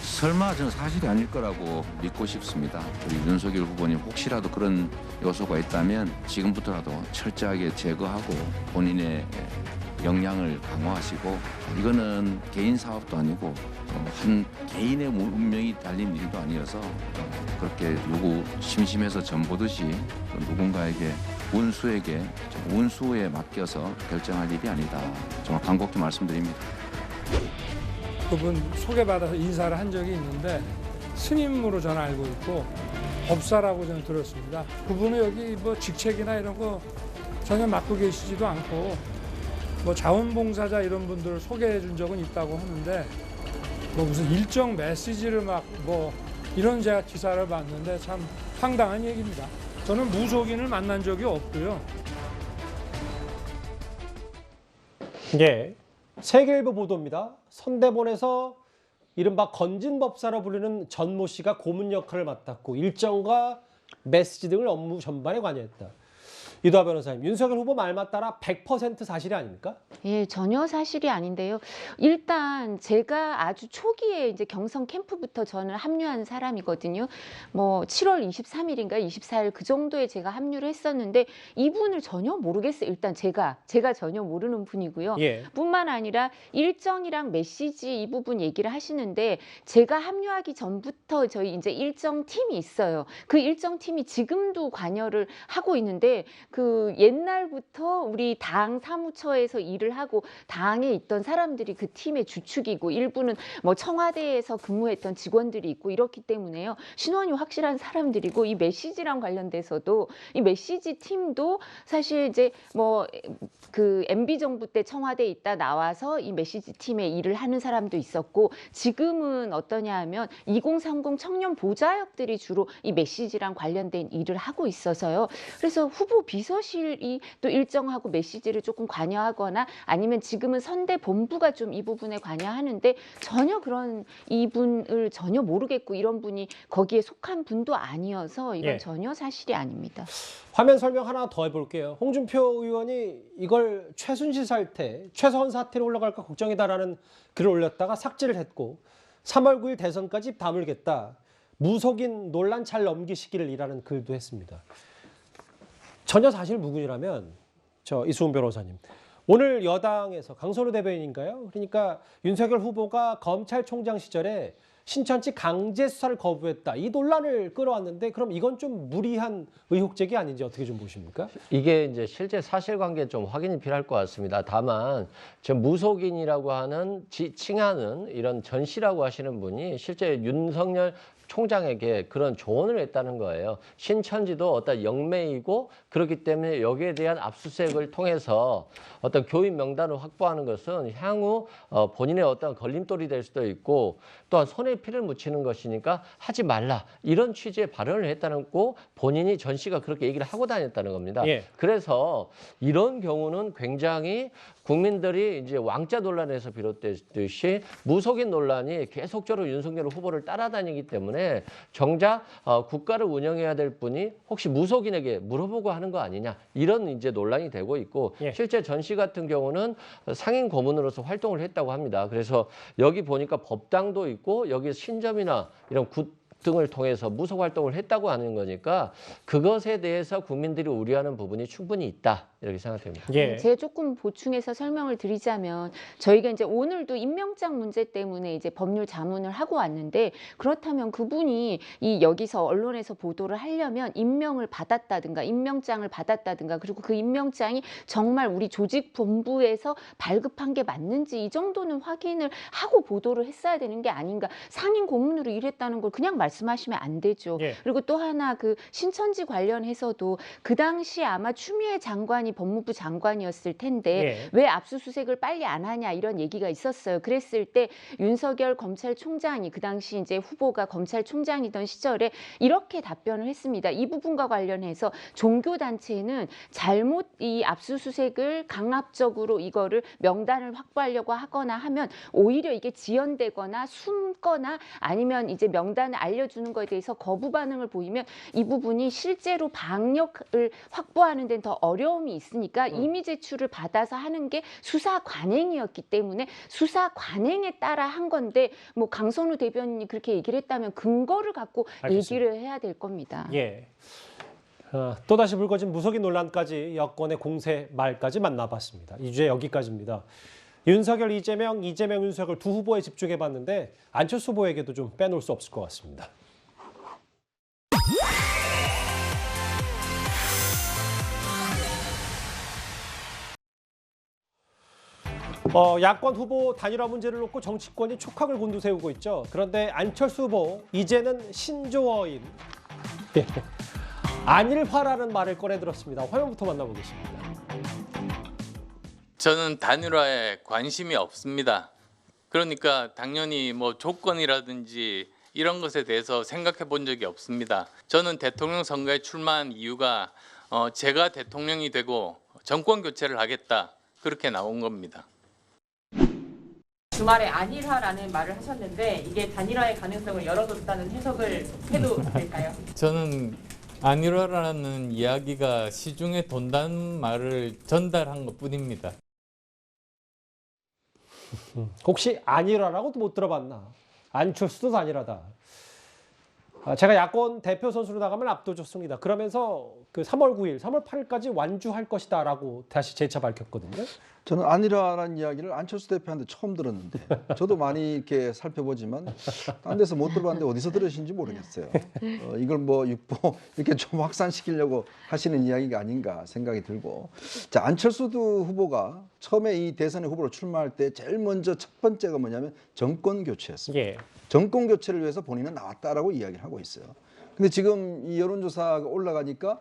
설마 저는 사실이 아닐 거라고 믿고 싶습니다. 우리 윤석열 후보님 혹시라도 그런 요소가 있다면 지금부터라도 철저하게 제거하고 본인의 역량을 강화하시고 이거는 개인 사업도 아니고 한 개인의 운명이 달린 일도 아니어서 그렇게 누구 심심해서 전 보듯이 누군가에게 운수에 맡겨서 결정할 일이 아니다. 정말 간곡히 말씀드립니다. 그분 소개받아서 인사를 한 적이 있는데 스님으로 저는 알고 있고 법사라고 저는 들었습니다. 그분은 여기 뭐 직책이나 이런 거 전혀 맡고 계시지도 않고 뭐 자원봉사자 이런 분들을 소개해 준 적은 있다고 하는데 뭐 무슨 일정 메시지를 막 뭐 이런 제가 기사를 봤는데 참 황당한 얘기입니다. 저는 무속인을 만난 적이 없고요. 예, 세계일보 보도입니다. 선대본에서 이른바 건진법사로 불리는 전모 씨가 고문 역할을 맡았고 일정과 메시지 등을 업무 전반에 관여했다. 이도하 변호사님, 윤석열 후보 말만 따라 100% 사실이 아닙니까? 예, 전혀 사실이 아닌데요. 일단 제가 아주 초기에 이제 경성 캠프부터 저는 합류한 사람이거든요. 뭐 7월 23일인가 24일 그 정도에 제가 합류를 했었는데 이분을 전혀 모르겠어요. 일단 제가 전혀 모르는 분이고요. 예. 뿐만 아니라 일정이랑 메시지 이 부분 얘기를 하시는데 제가 합류하기 전부터 저희 이제 일정 팀이 있어요. 그 일정 팀이 지금도 관여를 하고 있는데 그 옛날부터 우리 당 사무처에서 일을 하고 당에 있던 사람들이 그 팀의 주축이고 일부는 뭐 청와대에서 근무했던 직원들이 있고 이렇기 때문에요. 신원이 확실한 사람들이고 이 메시지랑 관련돼서도 이 메시지 팀도 사실 이제 뭐 그 MB 정부 때 청와대에 있다 나와서 이 메시지 팀에 일을 하는 사람도 있었고 지금은 어떠냐 하면 2030 청년 보좌역들이 주로 이 메시지랑 관련된 일을 하고 있어서요. 그래서 후보 비서실이 또 일정하고 메시지를 조금 관여하거나 아니면 지금은 선대본부가 좀 이 부분에 관여하는데 전혀 그런 이분을 전혀 모르겠고 이런 분이 거기에 속한 분도 아니어서 이건 예. 전혀 사실이 아닙니다. 화면 설명 하나 더 해볼게요. 홍준표 의원이 이걸 최순실 사태, 최서원 사태로 올라갈까 걱정이다라는 글을 올렸다가 삭제를 했고 3월 9일 대선까지 다물겠다. 무속인 논란 잘 넘기시기를 이라는 글도 했습니다. 전혀 사실 무근이라면 이수훈 변호사님. 오늘 여당에서 강선우 대변인인가요? 그러니까 윤석열 후보가 검찰총장 시절에 신천지 강제 수사를 거부했다. 이 논란을 끌어왔는데 그럼 이건 좀 무리한 의혹 제기 아닌지 어떻게 좀 보십니까? 이게 이제 실제 사실관계 좀 확인이 필요할 것 같습니다. 다만 저 무속인이라고 하는 칭하는 이런 전 씨라고 하시는 분이 실제 윤석열 총장에게 그런 조언을 했다는 거예요. 신천지도 어떤 영매이고 그렇기 때문에 여기에 대한 압수수색을 통해서 어떤 교인 명단을 확보하는 것은 향후 본인의 어떤 걸림돌이 될 수도 있고 또한 손에 피를 묻히는 것이니까 하지 말라 이런 취지의 발언을 했다는 거 본인이 전 씨가 그렇게 얘기를 하고 다녔다는 겁니다. 예. 그래서 이런 경우는 굉장히 국민들이 이제 왕자 논란에서 비롯됐듯이 무속인 논란이 계속적으로 윤석열 후보를 따라다니기 때문에 정작 국가를 운영해야 될 분이 혹시 무속인에게 물어보고 하는 거 아니냐 이런 이제 논란이 되고 있고 예. 실제 전 씨 같은 경우는 상임 고문으로서 활동을 했다고 합니다. 그래서 여기 보니까 법당도 있고 여기 신점이나 이런 등을 통해서 무속 활동을 했다고 하는 거니까 그것에 대해서 국민들이 우려하는 부분이 충분히 있다 이렇게 생각됩니다. 예. 제가 조금 보충해서 설명을 드리자면 저희가 이제 오늘도 임명장 문제 때문에 이제 법률 자문을 하고 왔는데 그렇다면 그분이 이 여기서 언론에서 보도를 하려면 임명을 받았다든가 임명장을 받았다든가 그리고 그 임명장이 정말 우리 조직 본부에서 발급한 게 맞는지 이 정도는 확인을 하고 보도를 했어야 되는 게 아닌가. 상임 고문으로 일했다는 걸 그냥 말씀하시면 안 되죠. 예. 그리고 또 하나 그 신천지 관련해서도 그 당시 아마 추미애 장관이 법무부 장관이었을 텐데 예. 왜 압수수색을 빨리 안 하냐 이런 얘기가 있었어요. 그랬을 때 윤석열 검찰총장이 그 당시 이제 후보가 검찰총장이던 시절에 이렇게 답변을 했습니다. 이 부분과 관련해서 종교단체는 잘못 이 압수수색을 강압적으로 이거를 명단을 확보하려고 하거나 하면 오히려 이게 지연되거나 숨거나 아니면 이제 명단을 알려주는 거에 대해서 거부 반응을 보이면 이 부분이 실제로 방역을 확보하는 데는 더 어려움이 있으니까 이미 제출을 받아서 하는 게 수사 관행이었기 때문에 수사 관행에 따라 한 건데 뭐 강선우 대변인이 그렇게 얘기를 했다면 근거를 갖고 알겠습니다. 얘기를 해야 될 겁니다. 예. 또다시 불거진 무속인 논란까지 여권의 공세 말까지 만나봤습니다. 이 주제 여기까지입니다. 윤석열, 이재명, 윤석열 두 후보에 집중해봤는데 안철수 후보에게도 좀 빼놓을 수 없을 것 같습니다. 야권 후보 단일화 문제를 놓고 정치권이 촉각을 곤두세우고 있죠. 그런데 안철수 후보 이제는 신조어인 안일화라는 말을 꺼내들었습니다. 화면부터 만나보겠습니다. 저는 단일화에 관심이 없습니다. 그러니까 당연히 뭐 조건이라든지 이런 것에 대해서 생각해 본 적이 없습니다. 저는 대통령 선거에 출마한 이유가 제가 대통령이 되고 정권 교체를 하겠다 그렇게 나온 겁니다. 주말에 안일화라는 말을 하셨는데 이게 단일화의 가능성을 열어뒀다는 해석을 해도 될까요? 저는 안일화라는 이야기가 시중에 돈다는 말을 전달한 것뿐입니다. 혹시 안일화라고도 못 들어봤나? 안철수도 단일화다. 제가 야권 대표 선수로 나가면 압도적습니다. 그러면서 그 3월 9일, 3월 8일까지 완주할 것이다라고 다시 재차 밝혔거든요. 저는 안일화라는 이야기를 안철수 대표한테 처음 들었는데 저도 많이 이렇게 살펴보지만 딴 데서 못 들어봤는데 어디서 들으신지 모르겠어요. 이걸 뭐 육보 이렇게 좀 확산시키려고 하시는 이야기가 아닌가 생각이 들고 자 안철수 후보가 처음에 이 대선의 후보로 출마할 때 제일 먼저 첫 번째가 뭐냐면 정권 교체였습니다. 예. 정권 교체를 위해서 본인은 나왔다라고 이야기를 하고 있어요. 근데 지금 이 여론조사가 올라가니까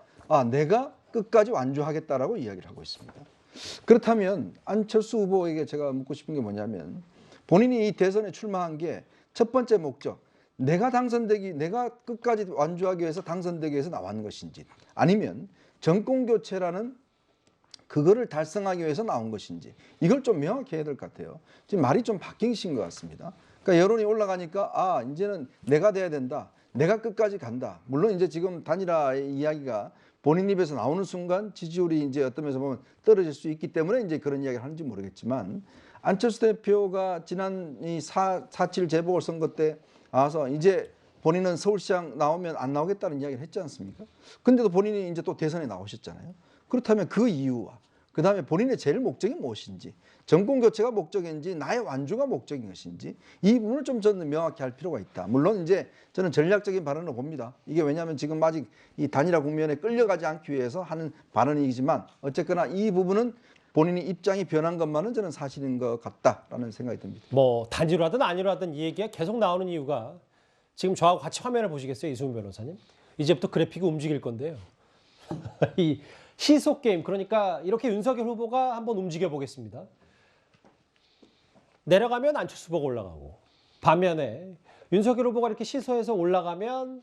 내가 끝까지 완주하겠다라고 이야기를 하고 있습니다. 그렇다면 안철수 후보에게 제가 묻고 싶은 게 뭐냐면 본인이 이 대선에 출마한 게 첫 번째 목적 내가 끝까지 완주하기 위해서 당선되기 위해서 나온 것인지 아니면 정권 교체라는 그거를 달성하기 위해서 나온 것인지 이걸 좀 명확히 해야 될 것 같아요. 지금 말이 좀 바뀌신 것 같습니다. 그러니까 여론이 올라가니까 이제는 내가 돼야 된다. 내가 끝까지 간다. 물론 이제 지금 단일화의 이야기가 본인 입에서 나오는 순간 지지율이 이제 어떤 면에서 보면 떨어질 수 있기 때문에 이제 그런 이야기를 하는지 모르겠지만 안철수 대표가 지난 이 4.7 재보궐선거 때 와서 이제 본인은 서울시장 나오면 안 나오겠다는 이야기를 했지 않습니까? 근데도 본인이 이제 또 대선에 나오셨잖아요. 그렇다면 그 이유와 그 다음에 본인의 제일 목적이 무엇인지 정권 교체가 목적인지 나의 완주가 목적인 것인지 이 부분을 좀 저는 명확히 할 필요가 있다. 물론 이제 저는 전략적인 발언을 봅니다. 이게 왜냐하면 지금 아직 이 단일화 국면에 끌려가지 않기 위해서 하는 발언이지만 어쨌거나 이 부분은 본인이 입장이 변한 것만은 저는 사실인 것 같다라는 생각이 듭니다. 뭐 단일화든 아니라든 이 얘기가 계속 나오는 이유가 지금 저하고 같이 화면을 보시겠어요, 이수훈 변호사님? 이제부터 그래픽이 움직일 건데요. 이 시속 게임, 그러니까 이렇게 윤석열 후보가 한번 움직여 보겠습니다. 내려가면 안철수 후보가 올라가고, 반면에 윤석열 후보가 이렇게 시소해서 올라가면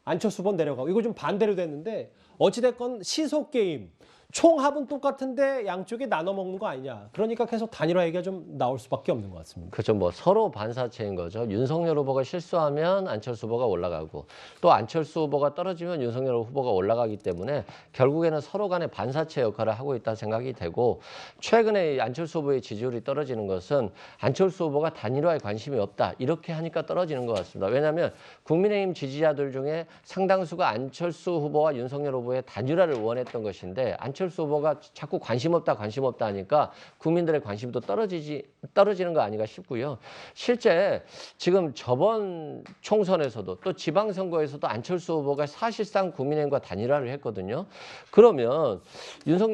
안철수 후보는 내려가고, 이거 좀 반대로 됐는데 어찌됐건 시속 게임, 총합은 똑같은데 양쪽이 나눠 먹는 거 아니냐. 그러니까 계속 단일화 얘기가 좀 나올 수밖에 없는 것 같습니다. 그렇죠. 뭐 서로 반사체인 거죠. 윤석열 후보가 실수하면 안철수 후보가 올라가고 또 안철수 후보가 떨어지면 윤석열 후보가 올라가기 때문에 결국에는 서로 간의 반사체 역할을 하고 있다 생각이 되고, 최근에 안철수 후보의 지지율이 떨어지는 것은 안철수 후보가 단일화에 관심이 없다 이렇게 하니까 떨어지는 것 같습니다. 왜냐하면 국민의힘 지지자들 중에 상당수가 안철수 후보와 윤석열 후보의 단일화를 원했던 것인데, 안철수 후보가 자꾸 관심 없다 하니까 국민들의 관심도 떨어지는 거 아닌가 싶고요. 실제 지금 저번 총선에서도 또 지방선거에서도 안철수 후보가 사실상 국민의힘과 단일화를 했거든요. 그러면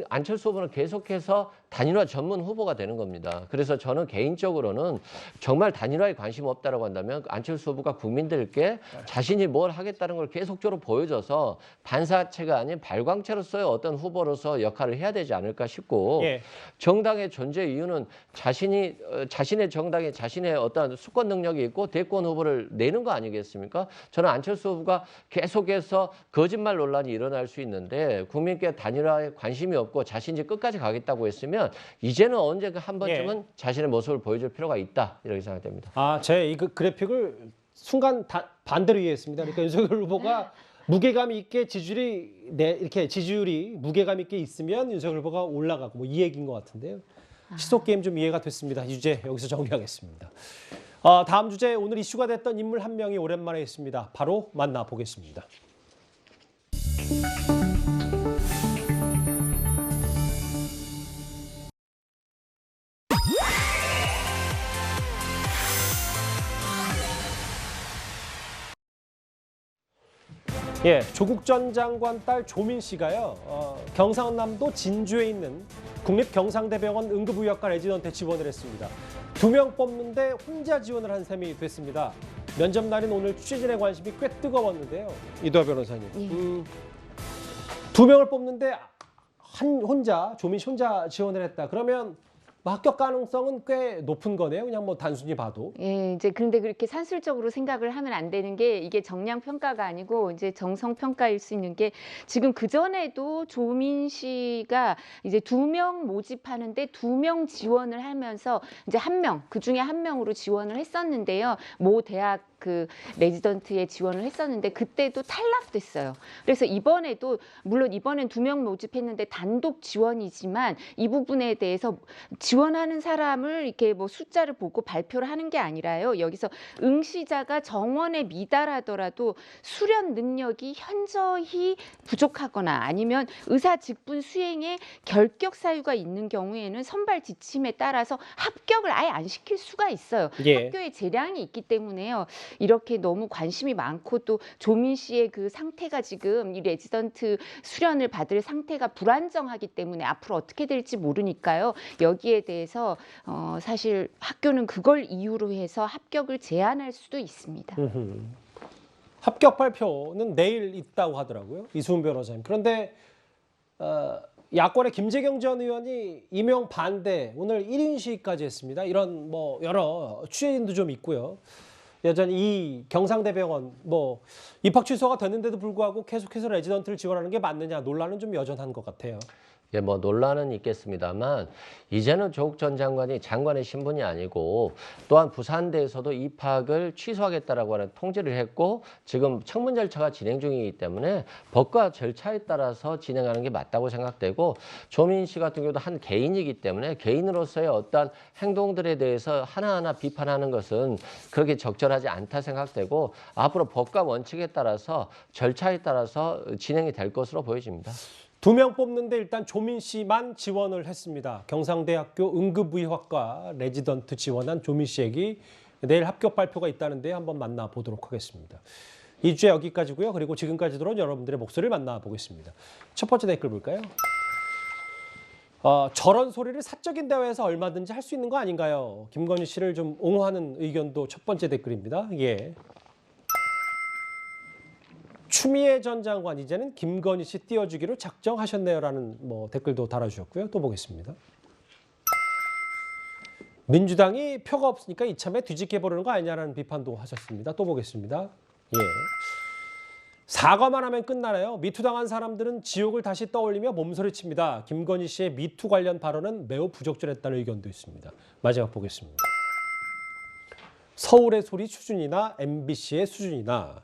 안철수 후보는 계속해서 단일화 전문 후보가 되는 겁니다. 그래서 저는 개인적으로는 정말 단일화에 관심 없다라고 한다면 안철수 후보가 국민들께 자신이 뭘 하겠다는 걸 계속적으로 보여줘서 반사체가 아닌 발광체로서의 어떤 후보로서 역할을 해야 되지 않을까 싶고, 예. 정당의 존재 이유는 자신의 정당에 자신의 어떤 수권 능력이 있고 대권 후보를 내는 거 아니겠습니까? 저는 안철수 후보가 계속해서 거짓말 논란이 일어날 수 있는데 국민께 단일화에 관심이 없고 자신이 끝까지 가겠다고 했으면 이제는 언젠가 한 번쯤은 자신의 모습을 보여줄 필요가 있다 이렇게 생각됩니다. 제 이 그래픽을 순간 반대로 이해했습니다. 그러니까 윤석열 후보가 무게감 있게 지지율이 무게감 있게 있으면 윤석열 후보가 올라가고 뭐 이 얘기인 것 같은데요. 시속 게임 좀 이해가 됐습니다. 이 주제 여기서 정리하겠습니다. 다음 주제, 오늘 이슈가 됐던 인물 한 명이 오랜만에 있습니다. 바로 만나보겠습니다. 예, 조국 전 장관 딸 조민 씨가요, 경상남도 진주에 있는 국립경상대병원 응급의학과 레지던트에 지원을 했습니다. 2명 뽑는데 혼자 지원을 한 셈이 됐습니다. 면접 날인 오늘 취재진의 관심이 꽤 뜨거웠는데요. 이도하 변호사님. 2명을 뽑는데 조민 씨 혼자 지원을 했다. 그러면 합격 가능성은 꽤 높은 거네요. 그냥 뭐 단순히 봐도. 예, 이제 그런데 그렇게 산술적으로 생각을 하면 안 되는 게, 이게 정량 평가가 아니고 이제 정성 평가일 수 있는 게, 지금 그 전에도 조민 씨가 이제 2명 모집하는데 2명 지원을 하면서 이제 1명, 그 중에 1명으로 지원을 했었는데요. 모 대학 그 레지던트에 지원을 했었는데 그때도 탈락됐어요. 그래서 이번에도, 물론 이번엔 2명 모집했는데 단독 지원이지만 이 부분에 대해서 지원하는 사람을 이렇게 뭐 숫자를 보고 발표를 하는 게 아니라요. 여기서 응시자가 정원에 미달하더라도 수련 능력이 현저히 부족하거나 아니면 의사 직분 수행에 결격 사유가 있는 경우에는 선발 지침에 따라서 합격을 아예 안 시킬 수가 있어요. 예. 학교에 재량이 있기 때문에요. 이렇게 너무 관심이 많고, 또 조민 씨의 그 상태가 지금 이 레지던트 수련을 받을 상태가 불안정하기 때문에 앞으로 어떻게 될지 모르니까요. 여기에 대해서 사실 학교는 그걸 이유로 해서 합격을 제한할 수도 있습니다. 합격 발표는 내일 있다고 하더라고요. 이수훈 변호사님. 그런데 야권의 김재경 전 의원이 임용 반대, 오늘 1인 시위까지 했습니다. 이런 뭐 여러 취재진도 좀 있고요. 여전히 이 경상대병원 입학 취소가 됐는데도 불구하고 계속해서 레지던트를 지원하는 게 맞느냐, 논란은 좀 여전한 것 같아요. 예, 뭐 논란은 있겠습니다만 이제는 조국 전 장관이 장관의 신분이 아니고, 또한 부산대에서도 입학을 취소하겠다라고 하는 통지를 했고 지금 청문 절차가 진행 중이기 때문에 법과 절차에 따라서 진행하는 게 맞다고 생각되고, 조민 씨 같은 경우도 한 개인이기 때문에 개인으로서의 어떤 행동들에 대해서 하나하나 비판하는 것은 그렇게 적절하지 않다 생각되고, 앞으로 법과 원칙에 따라서 절차에 따라서 진행이 될 것으로 보여집니다. 2명 뽑는데 일단 조민 씨만 지원을 했습니다. 경상대학교 응급의학과 레지던트 지원한 조민 씨에게 내일 합격 발표가 있다는데 한번 만나보도록 하겠습니다. 이 주제 여기까지고요. 그리고 지금까지 들어온 여러분들의 목소리를 만나보겠습니다. 첫 번째 댓글 볼까요? 저런 소리를 사적인 대화에서 얼마든지 할 수 있는 거 아닌가요? 김건희 씨를 좀 옹호하는 의견도 첫 번째 댓글입니다. 예. 추미애 전 장관 이제는 김건희 씨 띄워주기로 작정하셨네요라는 댓글도 달아주셨고요. 또 보겠습니다. 민주당이 표가 없으니까 이참에 뒤집게 보려는 거 아니냐라는 비판도 하셨습니다. 또 보겠습니다. 예. 사과만 하면 끝나나요? 미투 당한 사람들은 지옥을 다시 떠올리며 몸서리칩니다. 김건희 씨의 미투 관련 발언은 매우 부적절했다는 의견도 있습니다. 마지막 보겠습니다. 서울의 소리 수준이나 MBC의 수준이나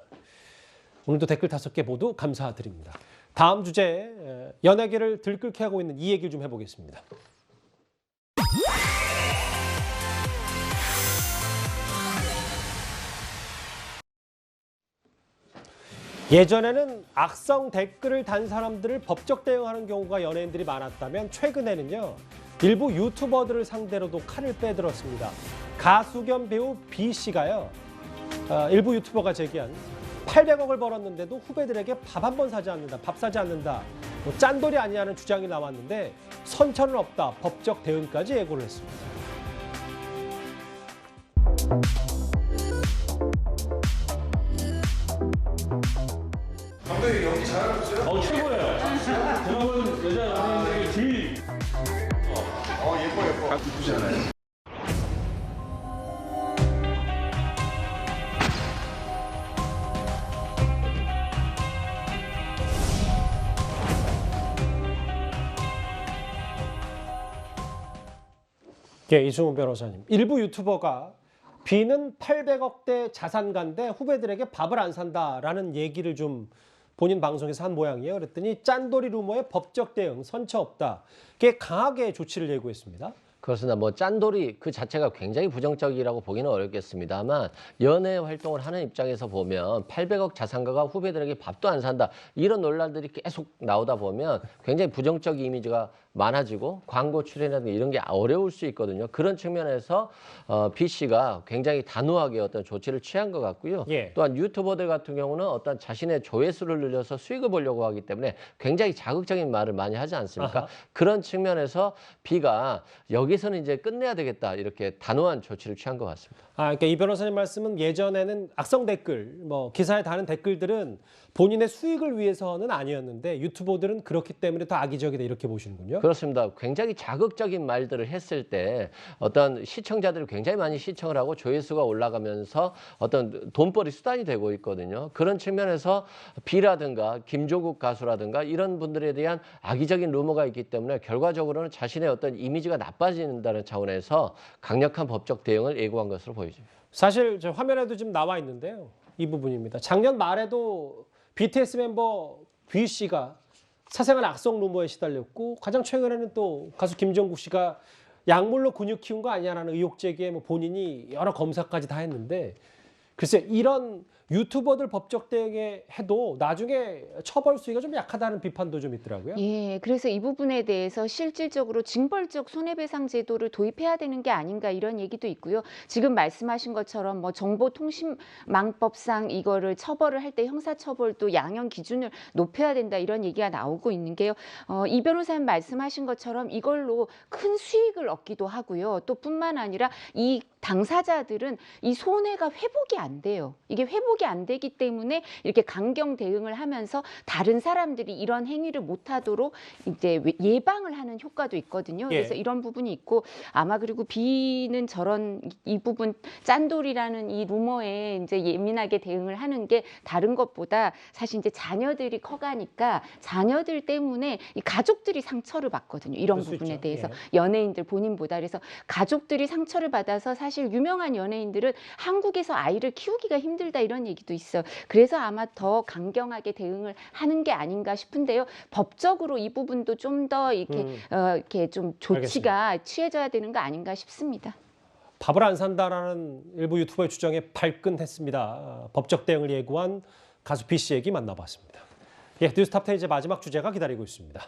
오늘도 댓글 5개 모두 감사드립니다. 다음 주제 연예계를 들끓게 하고 있는 이 얘기를 좀 해보겠습니다. 예전에는 악성 댓글을 단 사람들을 법적 대응하는 경우가 연예인들이 많았다면 최근에는요. 일부 유튜버들을 상대로도 칼을 빼들었습니다. 가수 겸 배우 B 씨가요. 일부 유튜버가 제기한 800억을 벌었는데도 후배들에게 밥 한 번 사지 않는다, 밥 사지 않는다, 짠돌이 아니냐는 주장이 나왔는데 선처는 없다, 법적 대응까지 예고를 했습니다. 감독님 연기 잘하고 있어요? 최고예요. 제가 본 여자 연예인들이 제일 예뻐. 딱 이쁘지 않아요? 예, 이승훈 변호사님. 일부 유튜버가 B는 800억대 자산가인데 후배들에게 밥을 안 산다라는 얘기를 좀 본인 방송에서 한 모양이에요. 그랬더니 짠돌이 루머에 법적 대응, 선처 없다. 이게 강하게 조치를 예고했습니다. 그렇습니다. 뭐 짠돌이 그 자체가 굉장히 부정적이라고 보기는 어렵겠습니다만 연예 활동을 하는 입장에서 보면 800억 자산가가 후배들에게 밥도 안 산다. 이런 논란들이 계속 나오다 보면 굉장히 부정적 이미지가 많아지고 광고 출연이라든가 이런 게 어려울 수 있거든요. 그런 측면에서 B 씨가 굉장히 단호하게 어떤 조치를 취한 것 같고요. 예. 또한 유튜버들 같은 경우는 어떤 자신의 조회수를 늘려서 수익을 보려고 하기 때문에 굉장히 자극적인 말을 많이 하지 않습니까? 아하. 그런 측면에서 B가 여기서는 이제 끝내야 되겠다 이렇게 단호한 조치를 취한 것 같습니다. 그러니까 이 변호사님 말씀은 예전에는 악성 댓글, 기사에 다는 댓글들은 본인의 수익을 위해서는 아니었는데 유튜버들은 그렇기 때문에 더 악의적이다 이렇게 보시는군요. 그렇습니다. 굉장히 자극적인 말들을 했을 때 어떤 시청자들이 굉장히 많이 시청을 하고 조회수가 올라가면서 어떤 돈벌이 수단이 되고 있거든요. 그런 측면에서 B라든가 김조국 가수라든가 이런 분들에 대한 악의적인 루머가 있기 때문에 결과적으로는 자신의 어떤 이미지가 나빠진다는 차원에서 강력한 법적 대응을 예고한 것으로 보여집니다. 사실 저 화면에도 지금 나와 있는데요. 이 부분입니다. 작년 말에도 BTS 멤버 B 씨가 사생활 악성 루머에 시달렸고 가장 최근에는 또 가수 김종국 씨가 약물로 근육 키운 거 아니냐라는 의혹 제기에 본인이 여러 검사까지 다 했는데 글쎄 이런 유튜버들 법적 대응에 해도 나중에 처벌 수위가 좀 약하다는 비판도 좀 있더라고요. 예, 그래서 이 부분에 대해서 실질적으로 징벌적 손해배상 제도를 도입해야 되는 게 아닌가 이런 얘기도 있고요. 지금 말씀하신 것처럼 정보통신망법상 이거를 처벌을 할 때 형사처벌도 양형 기준을 높여야 된다 이런 얘기가 나오고 있는 게요. 이 변호사님 말씀하신 것처럼 이걸로 큰 수익을 얻기도 하고요. 또 뿐만 아니라 이 당사자들은 이 손해가 회복이 안 돼요. 이게 회복이 안 되기 때문에 이렇게 강경 대응을 하면서 다른 사람들이 이런 행위를 못하도록 이제 예방을 하는 효과도 있거든요. 그래서 이런 부분이 있고 아마 그리고 B는 저런 이 부분 짠돌이라는 이 루머에 이제 예민하게 대응을 하는 게 다른 것보다 사실 이제 자녀들이 커가니까 자녀들 때문에 이 가족들이 상처를 받거든요. 이런 부분에 대해서 연예인들 본인보다 그래서 가족들이 상처를 받아서 사실 유명한 연예인들은 한국에서 아이를 키우기가 힘들다 이런 얘기도 있어요. 그래서 아마 더 강경하게 대응을 하는 게 아닌가 싶은데요. 법적으로 이 부분도 좀 더 이렇게 좀 조치가 알겠습니다. 취해져야 되는 거 아닌가 싶습니다. 밥을 안 산다라는 일부 유튜버의 주장에 발끈했습니다. 법적 대응을 예고한 가수 B 씨 얘기 만나봤습니다. 예, 뉴스탑10 이제 마지막 주제가 기다리고 있습니다.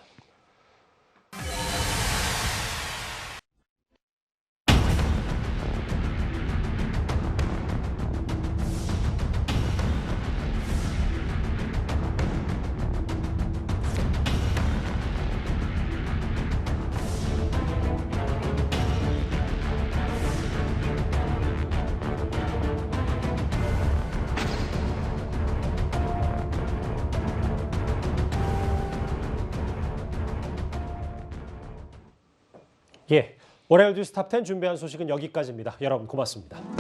예, 월요일 뉴스 탑10 준비한 소식은 여기까지입니다. 여러분 고맙습니다.